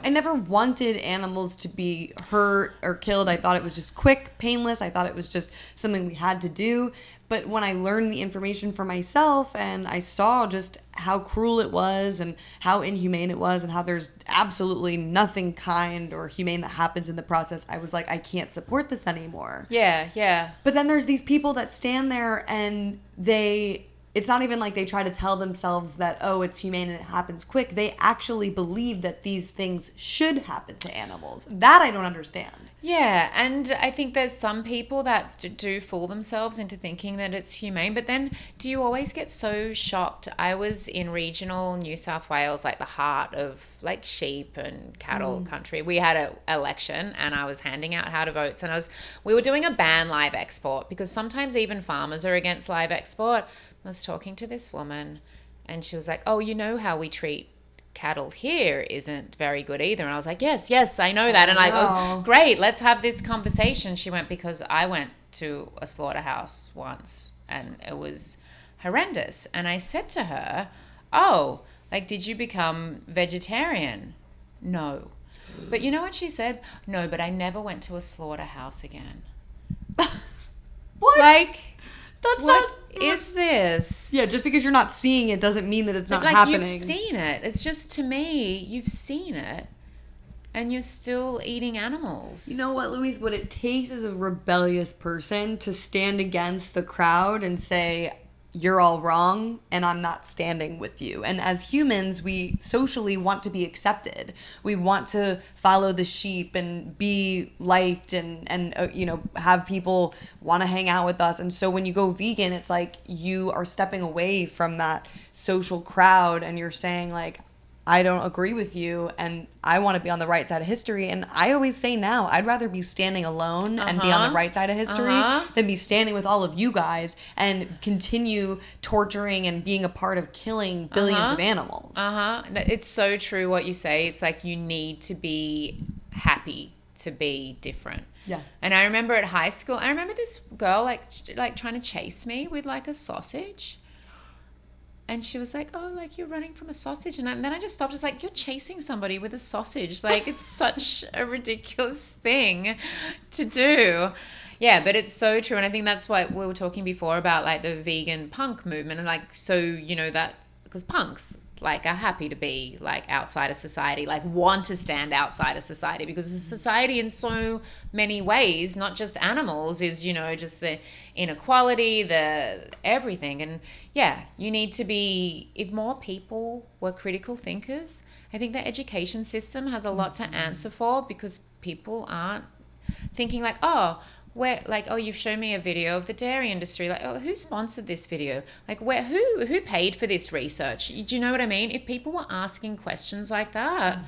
I never wanted animals to be hurt or killed. I thought it was just quick, painless. I thought it was just something we had to do. But when I learned the information for myself and I saw just how cruel it was and how inhumane it was and how there's absolutely nothing kind or humane that happens in the process, I was like, I can't support this anymore. Yeah. But then there's these people that stand there and it's not even like they try to tell themselves that, oh, it's humane and it happens quick. They actually believe that these things should happen to animals. That I don't understand. Yeah, and I think there's some people that do fool themselves into thinking that it's humane, but then do you always get so shocked? I was in regional New South Wales, like the heart of like sheep and cattle country. We had an election and I was handing out how to votes, and we were doing a ban live export because sometimes even farmers are against live export. I was talking to this woman and she was like, oh, you know how we treat cattle here isn't very good either. And I was like, yes, I know that. And I go, great, let's have this conversation. She went, because I went to a slaughterhouse once and it was horrendous. And I said to her, oh, like, did you become vegetarian? No. But you know what she said? No, but I never went to a slaughterhouse again. What? Like, that's what is this? Yeah, just because you're not seeing it doesn't mean that it's not like happening. You've seen it. It's just, to me, you've seen it and you're still eating animals. You know what, Louise? What it takes is a rebellious person to stand against the crowd and say, you're all wrong and I'm not standing with you. And as humans, we socially want to be accepted. We want to follow the sheep and be liked and you know, have people want to hang out with us. And so when you go vegan, it's like you are stepping away from that social crowd and you're saying like, I don't agree with you and I want to be on the right side of history. And I always say now, I'd rather be standing alone and be on the right side of history than be standing with all of you guys and continue torturing and being a part of killing billions of animals. It's so true what you say. It's like you need to be happy to be different. Yeah. And I remember at high school, I remember this girl like trying to chase me with like a sausage. And she was like, oh, like you're running from a sausage. And then I just stopped. I was like, you're chasing somebody with a sausage. Like, it's such a ridiculous thing to do. Yeah, but it's so true. And I think that's what we were talking before about, like, the vegan punk movement. And, like, so, you know, that because punks, like, are happy to be, like, outside of society, like, want to stand outside of society because the society in so many ways, not just animals, is, you know, just the inequality, the everything. And, yeah, you need to be, if more people were critical thinkers, I think the education system has a lot to answer for because people aren't thinking like, oh, where, like, oh, you've shown me a video of the dairy industry. Like, oh, who sponsored this video? Like, who paid for this research? Do you know what I mean? If people were asking questions like that.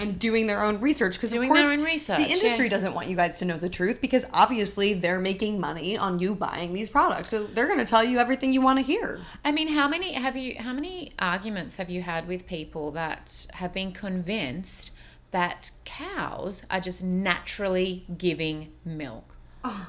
And doing their own research, because of Doing course their own research, the industry doesn't want you guys to know the truth, because obviously they're making money on you buying these products, so they're going to tell you everything you want to hear. I mean, how many arguments have you had with people that have been convinced that cows are just naturally giving milk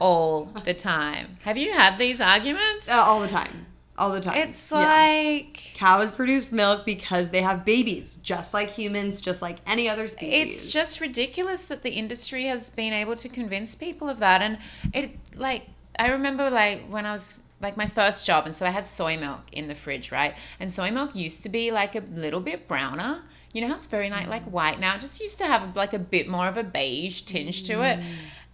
all the time? Have you had these arguments? All the time. All the time. It's like... Cows produce milk because they have babies, just like humans, just like any other species. It's just ridiculous that the industry has been able to convince people of that. And it's like, I remember like when I was like my first job, and so I had soy milk in the fridge, right? And soy milk used to be like a little bit browner. You know how it's very like white now? It just used to have like a bit more of a beige tinge to it.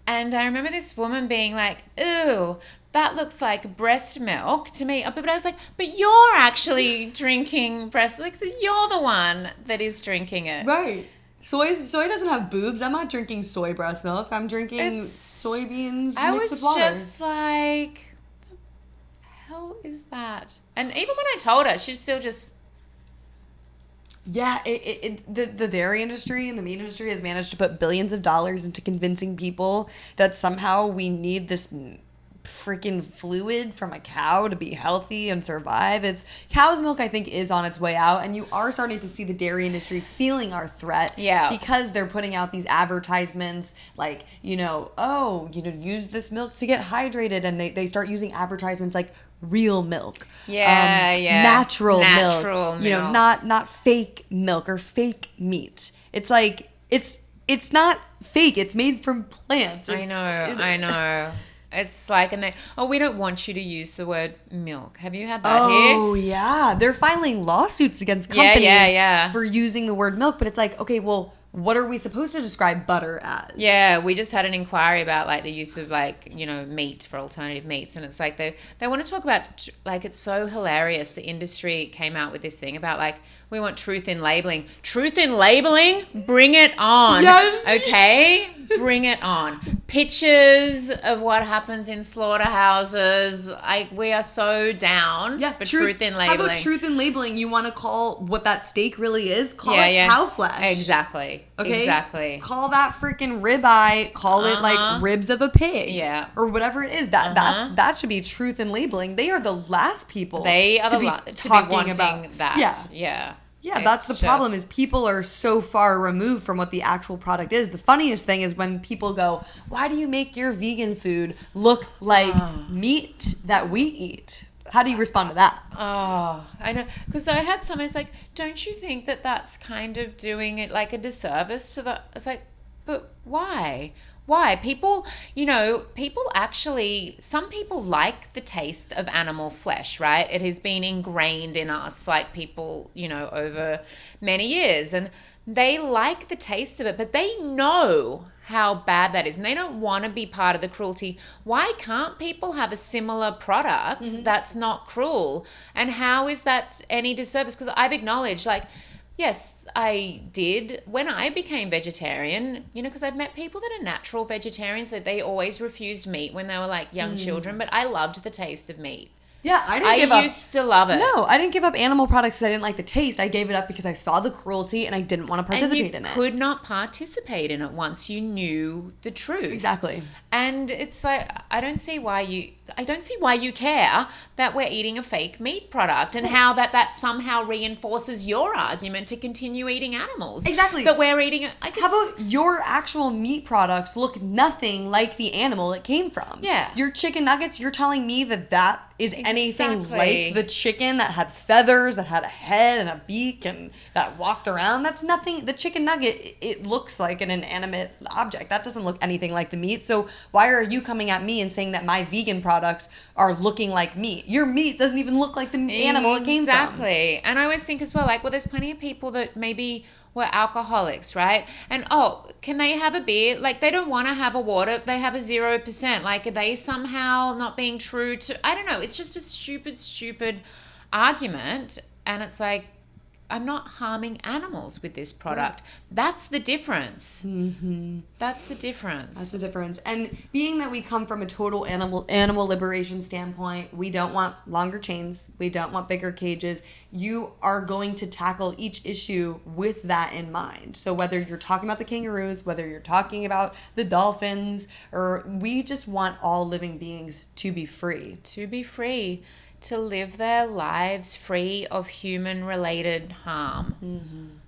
And I remember this woman being like, ooh, that looks like breast milk to me. But I was like, but you're actually drinking breast. Like, you're the one that is drinking it. Right. Soy doesn't have boobs. I'm not drinking soy breast milk. I'm drinking soybeans I mixed was with water. just like, the hell is that? And even when I told her, she's still just... Yeah, the dairy industry and the meat industry has managed to put billions of dollars into convincing people that somehow we need this freaking fluid from a cow to be healthy and survive. Cow's milk, I think, is on its way out, and you are starting to see the dairy industry feeling our threat. Yeah. Because they're putting out these advertisements like, use this milk to get hydrated, and they start using advertisements like real milk. Natural milk. Not fake milk or fake meat. It's like it's not fake. It's made from plants. I know. It's like, we don't want you to use the word milk. Have you had that here? Oh, yeah. They're filing lawsuits against companies for using the word milk. But it's like, okay, well, what are we supposed to describe butter as? Yeah, we just had an inquiry about like the use of meat for alternative meats. And it's like they want to talk about, like, it's so hilarious. The industry came out with this thing about like, we want truth in labeling. Truth in labeling? Bring it on. Yes. Okay? Bring it on. Pictures of what happens in slaughterhouses. We are so down for truth in labeling. How about truth in labeling? You want to call what that steak really is? Call it cow flesh. Exactly. Okay? Exactly. Call that freaking ribeye. Call it like ribs of a pig. Yeah. Or whatever it is. That should be truth in labeling. They are the last people. They are to be wanting about that. Yeah. Yeah, that's the problem, is people are so far removed from what the actual product is. The funniest thing is when people go, why do you make your vegan food look like meat that we eat? How do you respond to that? Oh, I know. Because I had someone who's like, don't you think that that's kind of doing it like a disservice to the... It's like, but why? Why? People actually, some people like the taste of animal flesh, right? It has been ingrained in us, like people, over many years. And they like the taste of it, but they know how bad that is. And they don't want to be part of the cruelty. Why can't people have a similar product that's not cruel? And how is that any disservice? Because I've acknowledged, like, yes, I did when I became vegetarian, because I've met people that are natural vegetarians, that they always refused meat when they were like young children, but I loved the taste of meat. Yeah, I used to love it. No, I didn't give up animal products because I didn't like the taste. I gave it up because I saw the cruelty and I didn't want to participate in it. You could not participate in it once you knew the truth. Exactly. And it's like, I don't see why you care that we're eating a fake meat product, and how that somehow reinforces your argument to continue eating animals. Exactly. That we're eating it. How about your actual meat products look nothing like the animal it came from? Yeah. Your chicken nuggets, you're telling me that is anything like the chicken that had feathers, that had a head and a beak and that walked around? That's nothing. The chicken nugget, it looks like an inanimate object. That doesn't look anything like the meat. So why are you coming at me and saying that my vegan products are looking like meat? Your meat doesn't even look like the animal it came from. Exactly. And I always think as well, like, well, there's plenty of people that maybe were alcoholics, right? And can they have a beer? Like, they don't want to have a water. They have a 0%. Like, are they somehow not being true to... I don't know. It's just a stupid argument. And it's like, I'm not harming animals with this product. That's the difference. That's the difference. That's the difference. And being that we come from a total animal liberation standpoint, we don't want longer chains. We don't want bigger cages. You are going to tackle each issue with that in mind. So whether you're talking about the kangaroos, whether you're talking about the dolphins, or we just want all living beings to be free. To be free. To live their lives free of human-related harm.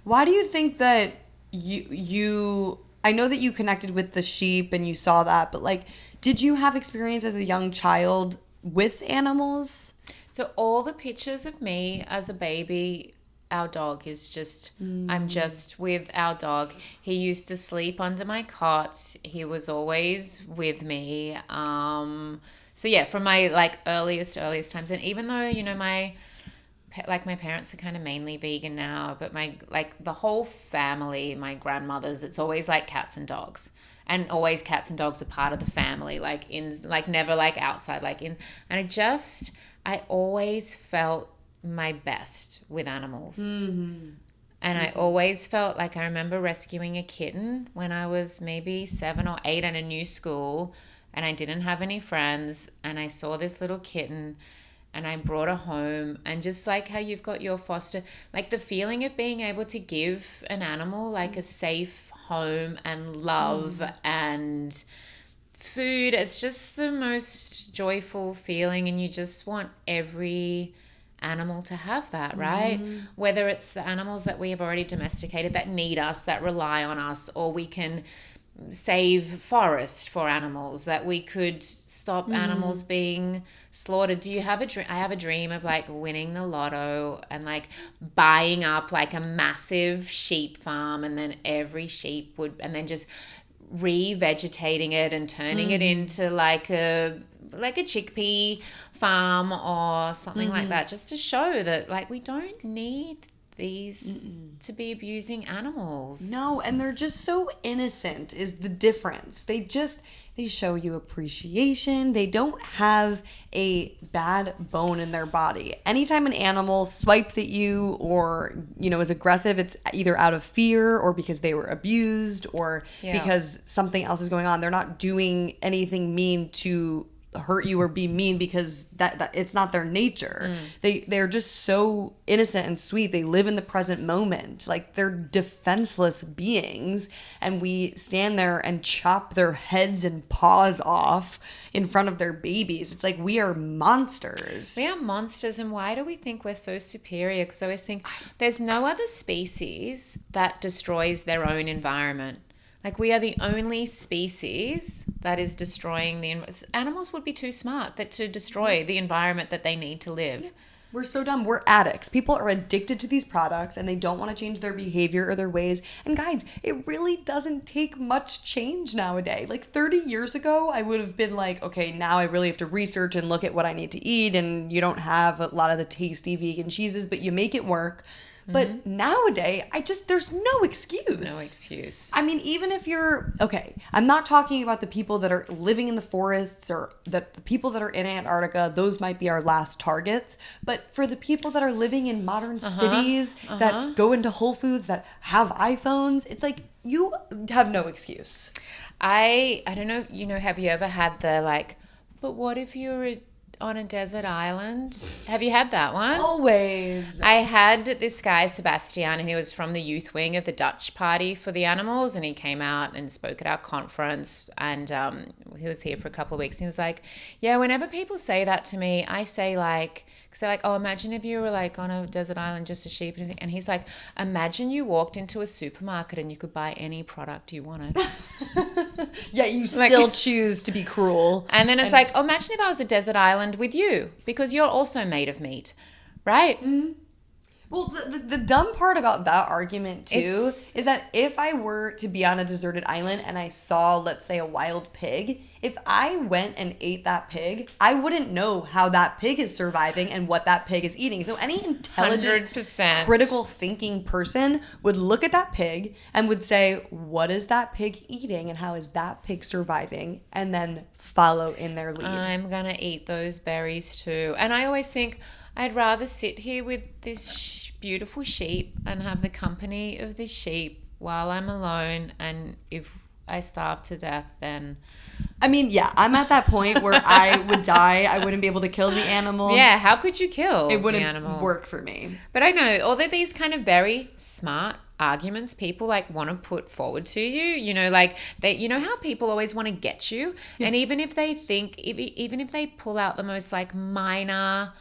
Why do you think that you I know that you connected with the sheep and you saw that, but like, did you have experience as a young child with animals? So all the pictures of me as a baby, our dog is just, I'm just with our dog. He used to sleep under my cot. He was always with me. So yeah, from my like earliest times, and even though, you know, my parents are kind of mainly vegan now, but my, like, the whole family, my grandmothers, it's always like cats and dogs, and always cats and dogs are part of the family, like in, like never like outside, like in, and I always felt my best with animals. And I always felt like, I remember rescuing a kitten when I was maybe 7 or 8 in a new school, and I didn't have any friends, and I saw this little kitten and I brought her home, and just like how you've got your foster, like the feeling of being able to give an animal like a safe home and love and food, it's just the most joyful feeling, and you just want every animal to have that, right? Whether it's the animals that we have already domesticated that need us, that rely on us, or we can save forest for animals, that we could stop animals being slaughtered. Do you have a dream? I have a dream of like winning the lotto and like buying up like a massive sheep farm, and then every sheep would, and then just re-vegetating it and turning it into like a chickpea farm or something like that, just to show that like we don't need these to be abusing animals. No, and they're just so innocent is the difference. They show you appreciation. They don't have a bad bone in their body. Anytime an animal swipes at you or, you know, is aggressive, it's either out of fear or because they were abused or because something else is going on. They're not doing anything mean to hurt you or be mean, because that it's not their nature. They're just so innocent and sweet. They live in the present moment. Like, they're defenseless beings, and we stand there and chop their heads and paws off in front of their babies. It's like we are monsters. We are monsters. And why do we think we're so superior? Because I always think there's no other species that destroys their own environment. Like, we are the only species that is destroying animals would be too smart to destroy the environment that they need to live. We're so dumb. We're addicts. People are addicted to these products and they don't want to change their behavior or their ways. And guys, it really doesn't take much change nowadays. Like 30 years ago, I would have been like, okay, now I really have to research and look at what I need to eat. And you don't have a lot of the tasty vegan cheeses, but you make it work. But nowadays, there's no excuse. No excuse. I mean, even if you're, okay, I'm not talking about the people that are living in the forests or the people that are in Antarctica. Those might be our last targets. But for the people that are living in modern cities, that go into Whole Foods, that have iPhones, it's like, you have no excuse. I don't know, you know, have you ever had the like, but what if you're on a desert island? Have you had that one? Always. I had this guy, Sebastian, and he was from the youth wing of the Dutch Party for the Animals, and he came out and spoke at our conference, and he was here for a couple of weeks, and he was like, yeah, whenever people say that to me, I say like, because they're like, oh, imagine if you were like on a desert island, just a sheep, and he's like, imagine you walked into a supermarket and you could buy any product you wanted. Yeah, you still choose to be cruel. And then it's like, oh, imagine if I was a desert island with you, because you're also made of meat, right? Well, the dumb part about that argument, too, is that if I were to be on a deserted island and I saw, let's say, a wild pig, if I went and ate that pig, I wouldn't know how that pig is surviving and what that pig is eating. So any intelligent, 100%. critical thinking person would look at that pig and would say, what is that pig eating and how is that pig surviving? And then follow in their lead. I'm going to eat those berries too. And I always think I'd rather sit here with this beautiful sheep and have the company of this sheep while I'm alone, and if I starve to death, then... I mean, yeah, I'm at that point where I would die. I wouldn't be able to kill the animal. Yeah, how could you kill it wouldn't the animal? Work for me. But I know, all of these kind of very smart arguments people like want to put forward to you, you know, like they, you know how people always want to get you, and even if they think, even if they pull out the most like minor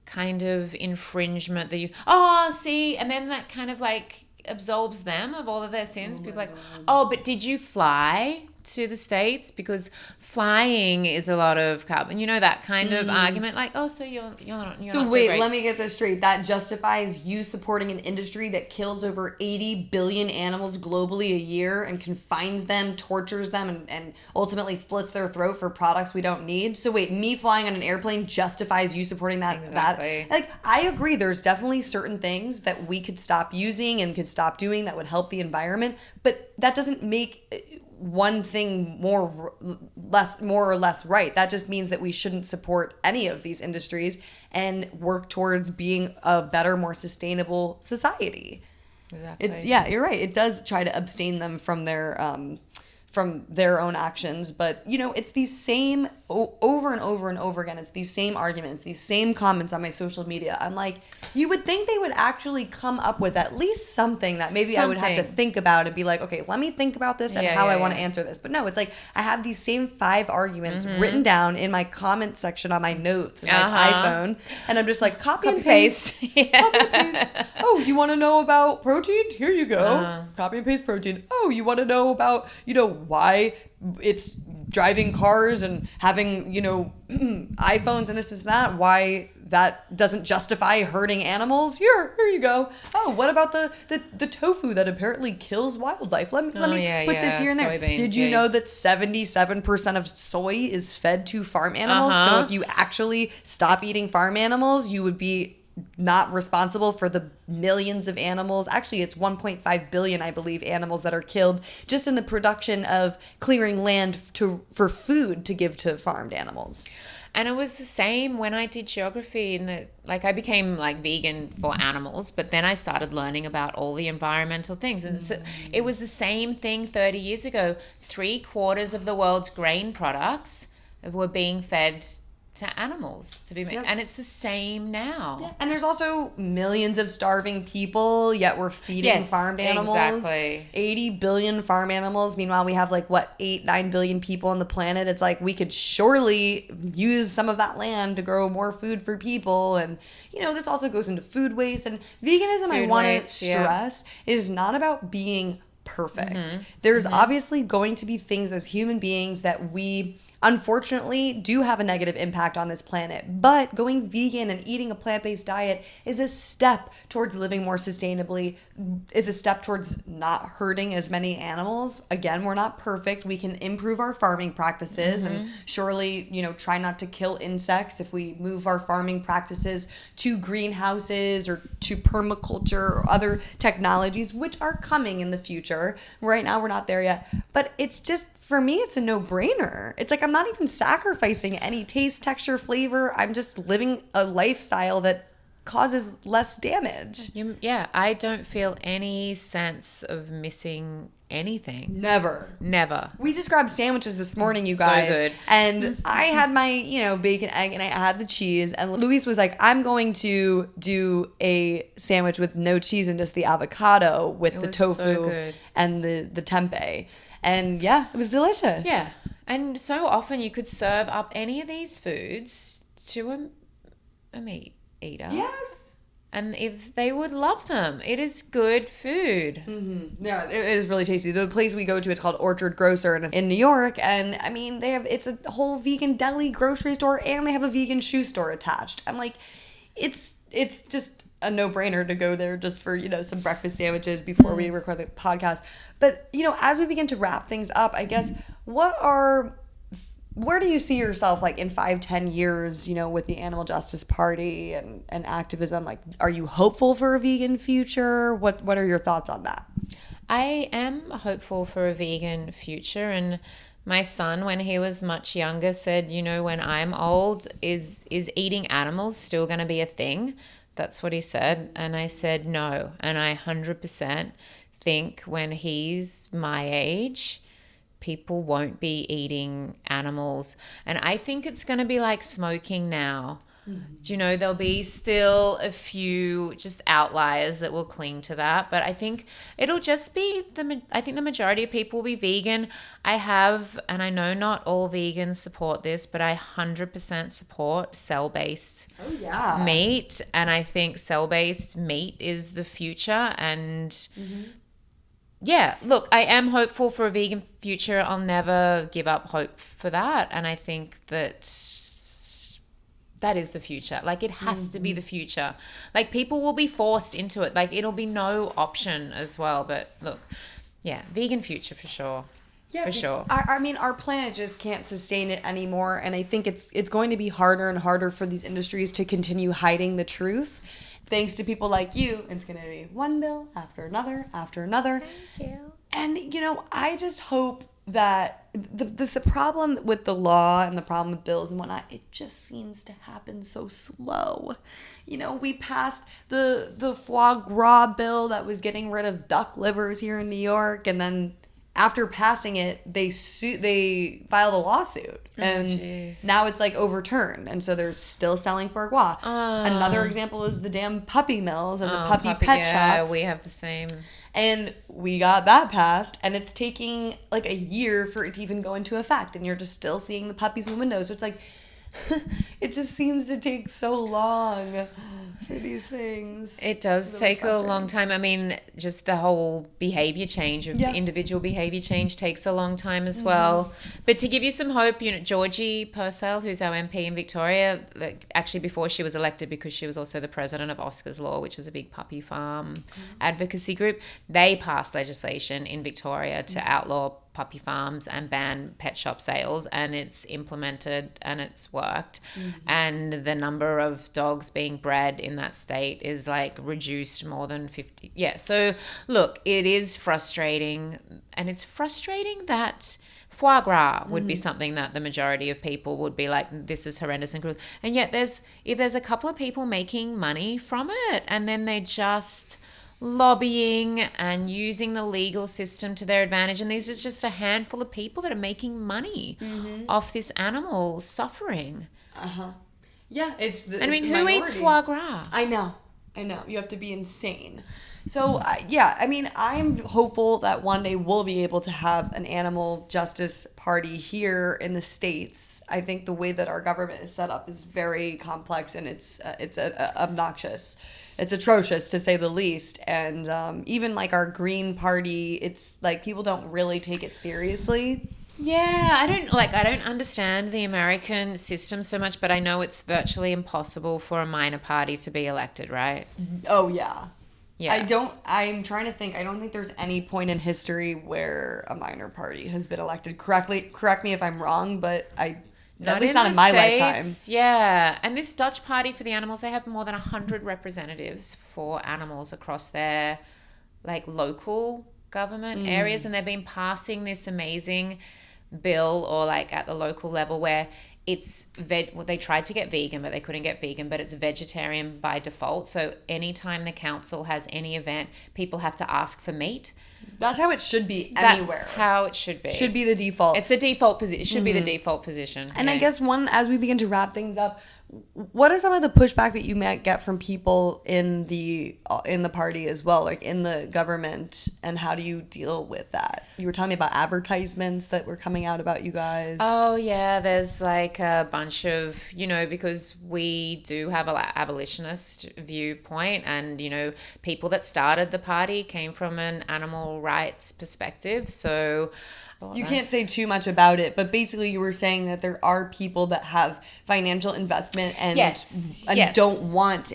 kind of infringement that you, oh, see, and then that kind of like absolves them of all of their sins. People like, oh, but did you fly to the States? Because flying is a lot of carbon, you know, that kind of argument, like, oh, so you're not so so wait, great. let me get this straight. That justifies you supporting an industry that kills over 80 billion animals globally a year and confines them, tortures them, and ultimately slits their throat for products we don't need. So wait, me flying on an airplane justifies you supporting that? Exactly. That, like, I agree, there's definitely certain things that we could stop using and could stop doing that would help the environment, but that doesn't make one thing more or less right. That just means that we shouldn't support any of these industries and work towards being a better, more sustainable society. Exactly. Yeah, you're right. It does try to abstain them from their own actions, but you know, it's these same over and over and over again. It's these same arguments, these same comments on my social media. I'm like, you would think they would actually come up with at least something that maybe I would have to think about and be like, okay, let me think about this and how I want to answer this. But no, it's like I have these same 5 arguments written down in my comment section on my notes in my iPhone, and I'm just like, copy and paste. Copy and paste. Oh, you want to know about protein? Here you go. Copy and paste protein. Oh, you want to know about, you know, why it's driving cars and having, you know, iPhones and this is that, why that doesn't justify hurting animals? Here you go. Oh, what about the tofu that apparently kills wildlife? Let me put this here and there. Soybeans, Did you know that 77% of soy is fed to farm animals? So if you actually stop eating farm animals, you would be not responsible for the millions of animals. Actually, it's 1.5 billion, I believe, animals that are killed just in the production of clearing land for food to give to farmed animals. And it was the same when I did geography I became like vegan for animals, but then I started learning about all the environmental things. And it was the same thing 30 years ago. 3/4 of the world's grain products were being fed to animals to be made. And it's the same now. Yeah. And there's also millions of starving people, yet we're feeding farmed animals. Exactly. 80 billion farm animals. Meanwhile, we have 8-9 billion people on the planet. It's like we could surely use some of that land to grow more food for people. And, you know, this also goes into food waste. And veganism, I want to stress, is not about being perfect. There's obviously going to be things as human beings that we unfortunately do have a negative impact on this planet, but going vegan and eating a plant-based diet is a step towards living more sustainably, is a step towards not hurting as many animals. Again, we're not perfect. We can improve our farming practices and surely, you know, try not to kill insects if we move our farming practices to greenhouses or to permaculture or other technologies, which are coming in the future. Right now, we're not there yet, but it's just, for me, it's a no-brainer. It's like I'm not even sacrificing any taste, texture, flavor. I'm just living a lifestyle that causes less damage. I don't feel any sense of missing anything. Never. We just grabbed sandwiches this morning, you guys. So good. And I had my, you know, bacon, egg, and I had the cheese. And Louise was like, I'm going to do a sandwich with no cheese and just the avocado with the tofu and the tempeh. And yeah, it was delicious. Yeah. And so often you could serve up any of these foods to a meat eater. Yes. And if they would love them, it is good food. Yeah, it is really tasty. The place we go to, it's called Orchard Grocer in New York. And I mean, it's a whole vegan deli grocery store and they have a vegan shoe store attached. I'm like, it's just a no-brainer to go there just for, you know, some breakfast sandwiches before we record the podcast. But, you know, as we begin to wrap things up, I guess, what are where do you see yourself like in 5-10 years, with the animal justice party and activism? Like, are you hopeful for a vegan future? What are your thoughts on that? I am hopeful for a vegan future, and my son, when he was much younger, said, when I'm old, is eating animals still going to be a thing? That's what he said. And I said, no. And I 100% think when he's my age, people won't be eating animals. And I think it's going to be like smoking now. Mm-hmm. There'll be still a few just outliers that will cling to that. But I think it'll just be I think the majority of people will be vegan. And I know not all vegans support this, but I 100% support cell-based meat. And I think cell-based meat is the future. And yeah, look, I am hopeful for a vegan future. I'll never give up hope for that. And I think that is the future. Like, it has to be the future. Like, people will be forced into it. Like, it'll be no option as well. But look, yeah, vegan future for sure. Yeah, for sure. I mean, our planet just can't sustain it anymore. And I think it's going to be harder and harder for these industries to continue hiding the truth. Thanks to people like you, it's going to be one bill after another after another. Thank you. And, I just hope that the problem with the law and the problem with bills and whatnot, it just seems to happen so slow. We passed the foie gras bill that was getting rid of duck livers here in New York, and then after passing it, they filed a lawsuit, and now it's like overturned, and so they're still selling foie gras. Another example is the damn puppy mills and the puppy pet shops. Yeah, we have the same. And we got that passed, and it's taking like a year for it to even go into effect, and you're just still seeing the puppies in the windows. So it's like, it just seems to take so long for these things. It does take a long time. I mean, just the whole behavior change of individual behavior change takes a long time as well. But to give you some hope, Georgie Purcell, who's our MP in Victoria, actually before she was elected, because she was also the president of Oscar's Law, which is a big puppy farm advocacy group, they passed legislation in Victoria to outlaw puppy farms and ban pet shop sales, and it's implemented and it's worked. And the number of dogs being bred in that state is like reduced more than 50. Yeah, so look, it is frustrating, and it's frustrating that foie gras would be something that the majority of people would be like, this is horrendous and cruel. And yet if there's a couple of people making money from it, and then they just lobbying and using the legal system to their advantage, and these is just a handful of people that are making money off this animal suffering. Yeah, who eats foie gras? I know you have to be insane. So I'm hopeful that one day we'll be able to have an animal justice party here in the States. I think the way that our government is set up is very complex, and it's obnoxious. It's atrocious, to say the least. And even like our Green Party, it's like people don't really take it seriously. Yeah, I don't understand the American system so much, but I know it's virtually impossible for a minor party to be elected, right? Oh, yeah. Yeah. I'm trying to think. I don't think there's any point in history where a minor party has been elected. Correct me if I'm wrong, but at least not in my lifetime. Yeah. And this Dutch Party for the Animals, they have more than 100 representatives for animals across their like local government areas, and they've been passing this amazing bill, or like at the local level, where it's they tried to get vegan, but they couldn't get vegan, but it's vegetarian by default. So anytime the council has any event, people have to ask for meat. That's how it should be anywhere. That's how it should be. Should be the default. It's the default position. It should be the default position. And I guess as we begin to wrap things up, what are some of the pushback that you might get from people in the party as well, like in the government, and how do you deal with that? You were telling me about advertisements that were coming out about you guys. Oh yeah, there's like a bunch of, because we do have an abolitionist viewpoint, and people that started the party came from an animal rights perspective, so you can't say too much about it, but basically you were saying that there are people that have financial investment and don't want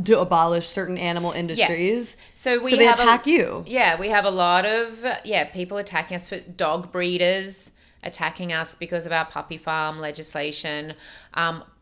to abolish certain animal industries. Yes. So they attack you. Yeah, we have a lot of people attacking us for dog breeders attacking us because of our puppy farm legislation.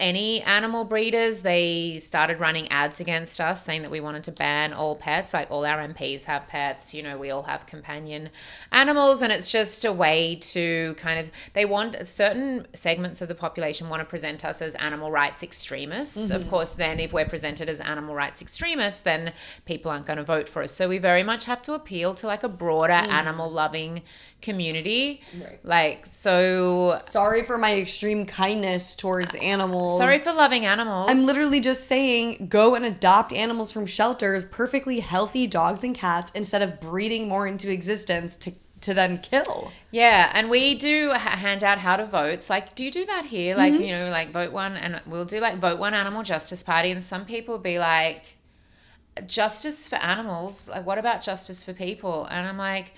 Any animal breeders, they started running ads against us saying that we wanted to ban all pets. Like all our MPs have pets, you know, we all have companion animals, and it's just a way to kind of, they want certain segments of the population want to present us as animal rights extremists. Of course, then if we're presented as animal rights extremists, then people aren't going to vote for us. So we very much have to appeal to like a broader animal loving community. Right. Like, so sorry for my extreme kindness towards animals. sorry for loving animals. I'm literally just saying go and adopt animals from shelters, perfectly healthy dogs and cats, instead of breeding more into existence to then kill. Yeah, and we do hand out how to votes. Like, do you do that here? Like, you know, like vote one, and we'll do like vote one animal justice party, and some people be like, justice for animals? Like, what about justice for people? And I'm like,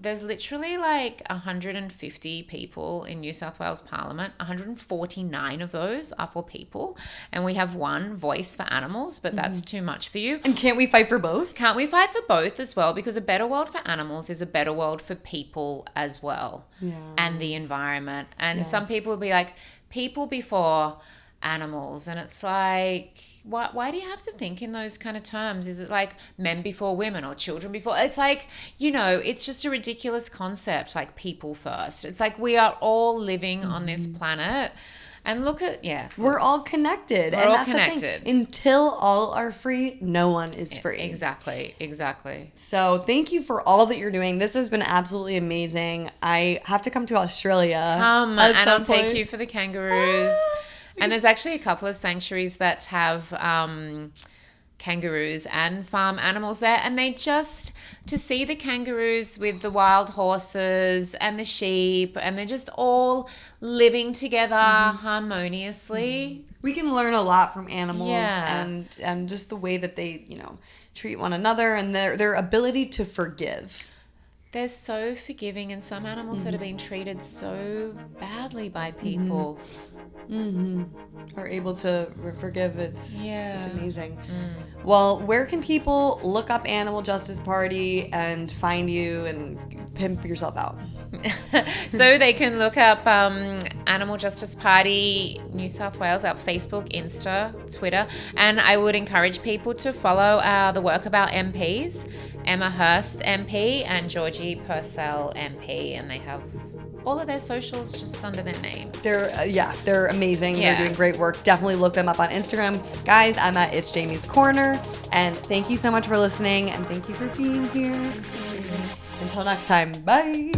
there's literally like 150 people in New South Wales Parliament. 149 of those are for people. And we have one voice for animals, but that's too much for you. And can't we fight for both? Can't we fight for both as well? Because a better world for animals is a better world for people as well. Yeah. And the environment. And Yes. some people will be like, people before animals. And it's like, why do you have to think in those kind of terms? Is it like men before women or children before? It's like, you know, it's just a ridiculous concept, like people first. It's like we are all living on this planet. And look at, we're all connected. We're all connected. The thing. Until all are free, no one is free. Exactly. So thank you for all that you're doing. This has been absolutely amazing. I have to come to Australia. And I'll take you for the kangaroos. And there's actually a couple of sanctuaries that have kangaroos and farm animals there, and they just, to see the kangaroos with the wild horses and the sheep, and they're just all living together harmoniously. We can learn a lot from animals, Yeah. and just the way that they, you know, treat one another, and their ability to forgive. They're so forgiving, and some animals that have been treated so badly by people. Are able to forgive. It's Yeah. amazing. Well, where can people look up Animal Justice Party and find you and pimp yourself out? So they can look up Animal Justice Party New South Wales, our Facebook, Insta, Twitter, and I would encourage people to follow the work of our MPs, Emma Hurst MP and Georgie Purcell MP, and they have all of their socials just under their names. They're amazing. Yeah. They're doing great work. Definitely look them up on Instagram. Guys, I'm at It's Jamie's Corner, and thank you so much for listening, and thank you for being here. Until next time, bye.